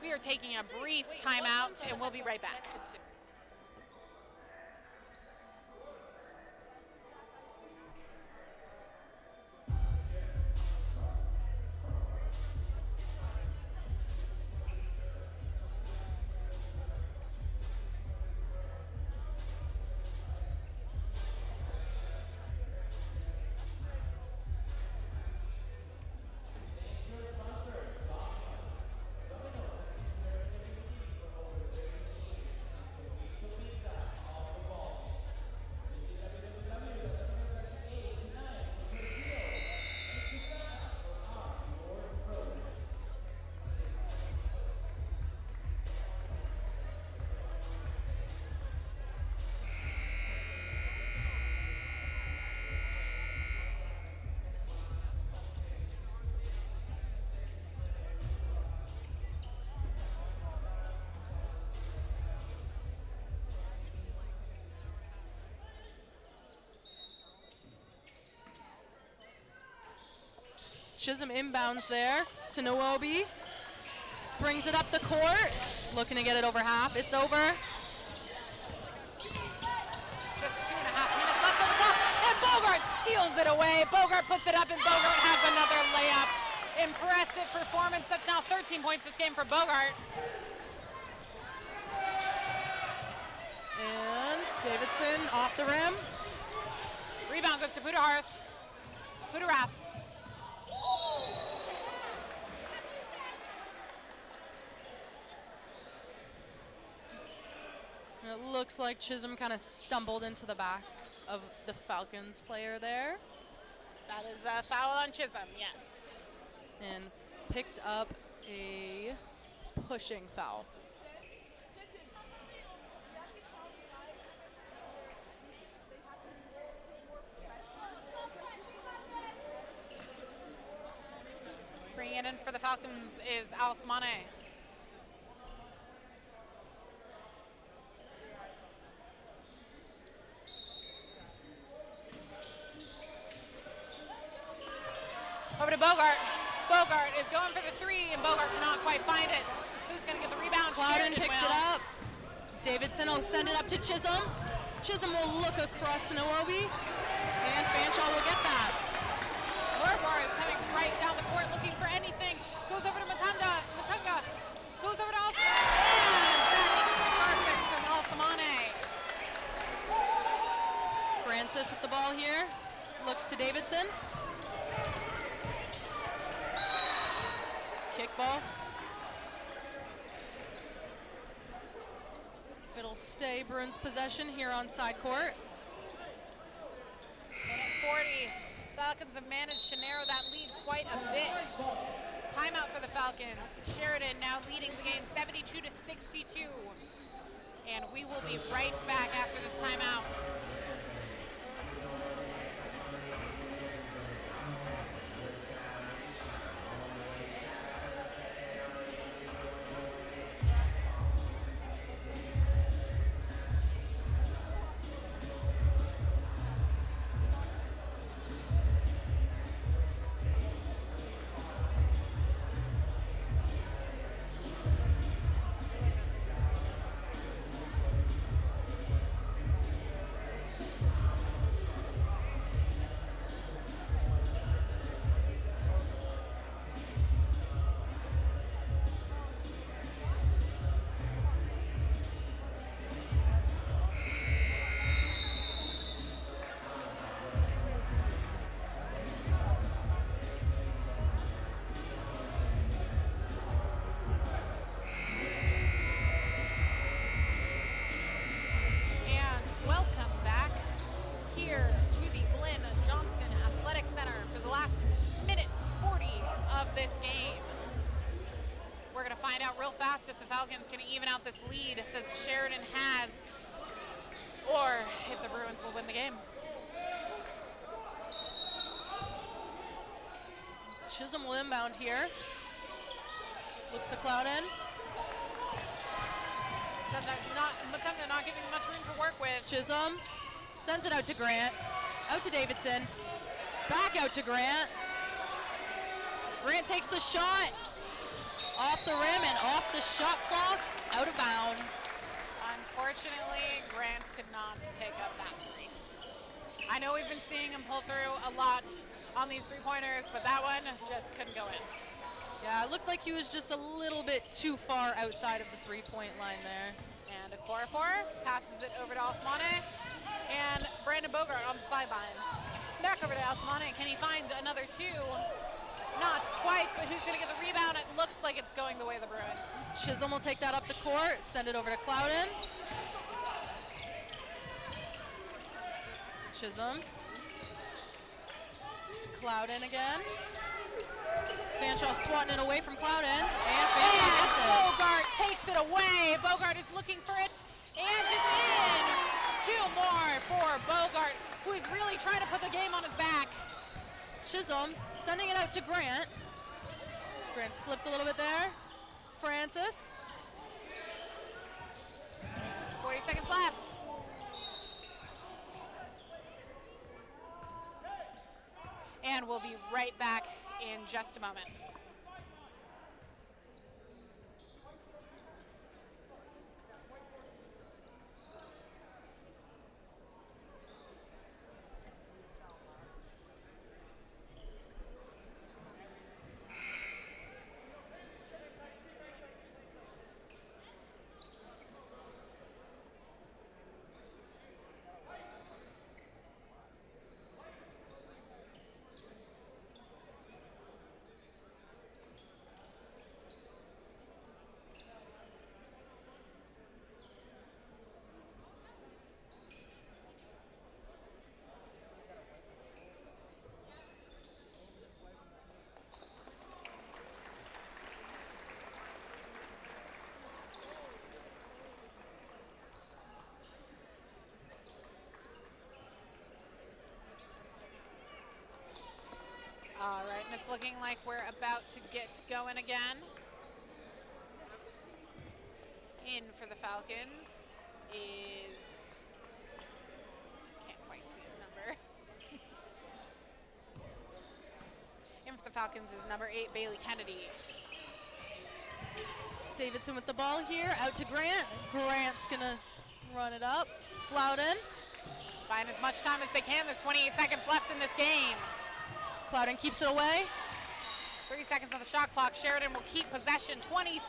We are taking a brief timeout, and we'll be right back. Chisholm inbounds there to Nwobi. Brings it up the court. Looking to get it over half. It's over. Just 2.5 minutes left on the clock. steals it away. Bogart puts it up, and Bogart has another layup. Impressive performance. That's now 13 points this game for Bogart. And Davidson off the rim. Rebound goes to Pudarath. It looks like Chisholm kind of stumbled into the back of the Falcons player there. That is a foul on Chisholm, yes. And picked up a pushing foul. Bringing it in for the Falcons is Alcimane. Over to Bogart. Bogart is going for the three, and Bogart cannot quite find it. Who's going to get the rebound? Clouden Sheridan picked will. it up. Davidson will send it up to Chisholm. Chisholm will look across to Nawobi, and Fanshawe will get that. Warbar is coming right down the court looking for anything. Goes over to Matunga. Matunga goes over to Alcimane. And that is perfect from Alcimane. Francis with the ball here. Looks to Davidson. Kickball. It'll stay Bruins possession here on side court. And at 40, Falcons have managed to narrow that lead quite a bit. Timeout for the Falcons. Sheridan now leading the game 72-62. And we will be right back after this timeout. If the Falcons can even out this lead that Sheridan has, or if the Bruins will win the game. Chisholm will inbound here. Looks to Clouden. Matunga not giving much room to work with. Chisholm sends it out to Grant. Out to Davidson. Back out to Grant. Grant takes the shot. Off the rim and off the shot clock, out of bounds. Unfortunately, Grant could not pick up that three. I know we've been seeing him pull through a lot on these three-pointers, but that one just couldn't go in. Yeah, it looked like he was just a little bit too far outside of the three-point line there. And Okorafor passes it over to Alcimane, and Brandon Bogart on the sideline. Back over to Alcimane. Can he find another two? Not quite, but who's going to get the rebound? It looks like it's going the way of the Bruins. Chisholm will take that up the court, send it over to Clouden. Chisholm. To Clouden again. Fanshawe swatting it away from Clouden, and Fanshawe gets it. Bogart takes it away. Bogart is looking for it, and it's in. Two more for Bogart, who is really trying to put the game on his back. Chisholm sending it out to Grant. Grant slips a little bit there. Francis. 40 seconds left. And we'll be right back in just a moment. All right, and it's looking like we're about to get going again. In for the Falcons is, can't quite see his number. In for the Falcons is number 8, Bailey Kennedy. Davidson with the ball here, out to Grant. Grant's gonna run it up. Flowden. Buying as much time as they can. There's 28 seconds left in this game. Plowden keeps it away. 3 seconds on the shot clock. Sheridan will keep possession. 23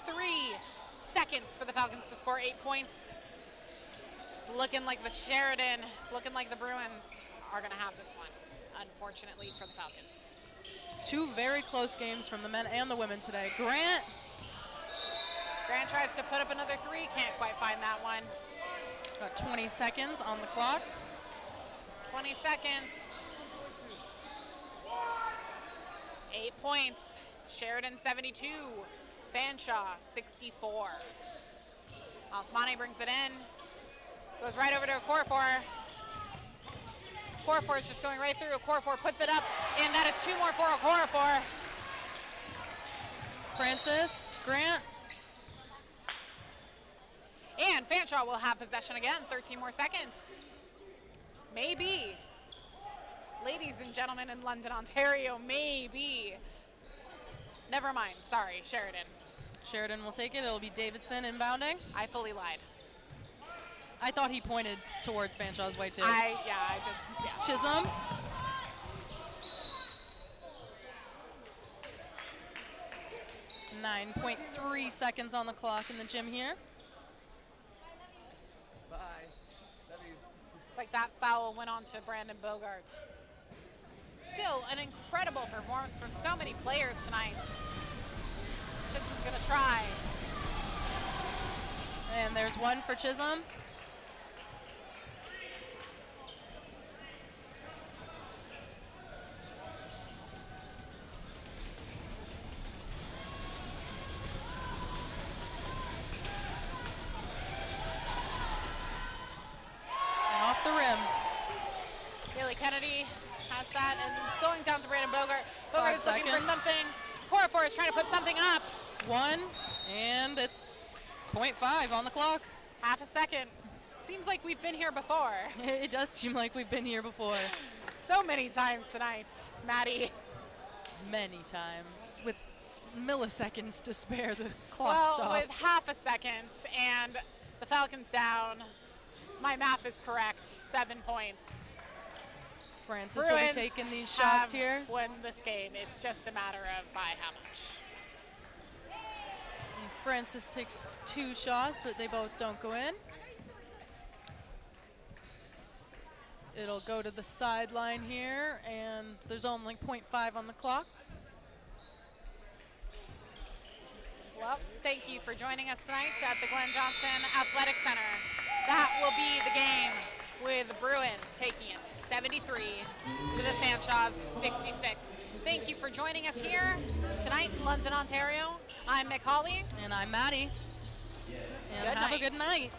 seconds for the Falcons to score 8 points. Looking like the Sheridan, looking like the Bruins are gonna have this one, unfortunately for the Falcons. 2 very close games from the men and the women today. Grant tries to put up another 3, can't quite find that one. Got 20 seconds on the clock. 20 seconds. 8 points. Sheridan 72. Fanshawe 64. Osmani brings it in. Goes right over to Okorafor. Okorafor is just going right through. Okorafor puts it up, and that is 2 more for Okorafor. Francis, Grant. And Fanshawe will have possession again. 13 more seconds. Maybe. Ladies and gentlemen in London, Ontario, maybe. Never mind. Sorry, Sheridan. Sheridan will take it. It'll be Davidson inbounding. I fully lied. I thought he pointed towards Fanshawe's way too. I did. Yeah. Chisholm. .3 seconds on the clock in the gym here. Bye. It's like that foul went on to Brandon Bogart. Still an incredible performance from so many players tonight. Chisholm's gonna try. And there's one for Chisholm. And off the rim. Bailey Kennedy has that, and it's going down to Brandon Bogart. Bogart 5 is looking for seconds. something. Okorafor is trying to put something up. 1, and it's .5 on the clock. Half a second. Seems like we've been here before. It does seem like we've been here before. So many times tonight, Maddie. Many times with milliseconds to spare, the clock Well, stops. with half a second and the Falcons down, my math is correct, 7 points. Francis will be Bruins taking these have shots here. won this game. It's just a matter of by how much. And Francis takes 2 shots, but they both don't go in. It'll go to the sideline here, and there's only .5 on the clock. Well, thank you for joining us tonight at the Glenn Johnston Athletic Center. That will be the game, with the Bruins taking it 73 to the Fanshawe's 66. Thank you for joining us here tonight in London, Ontario. I'm Mick Hawley. And I'm Maddie. And Good have night. a good night.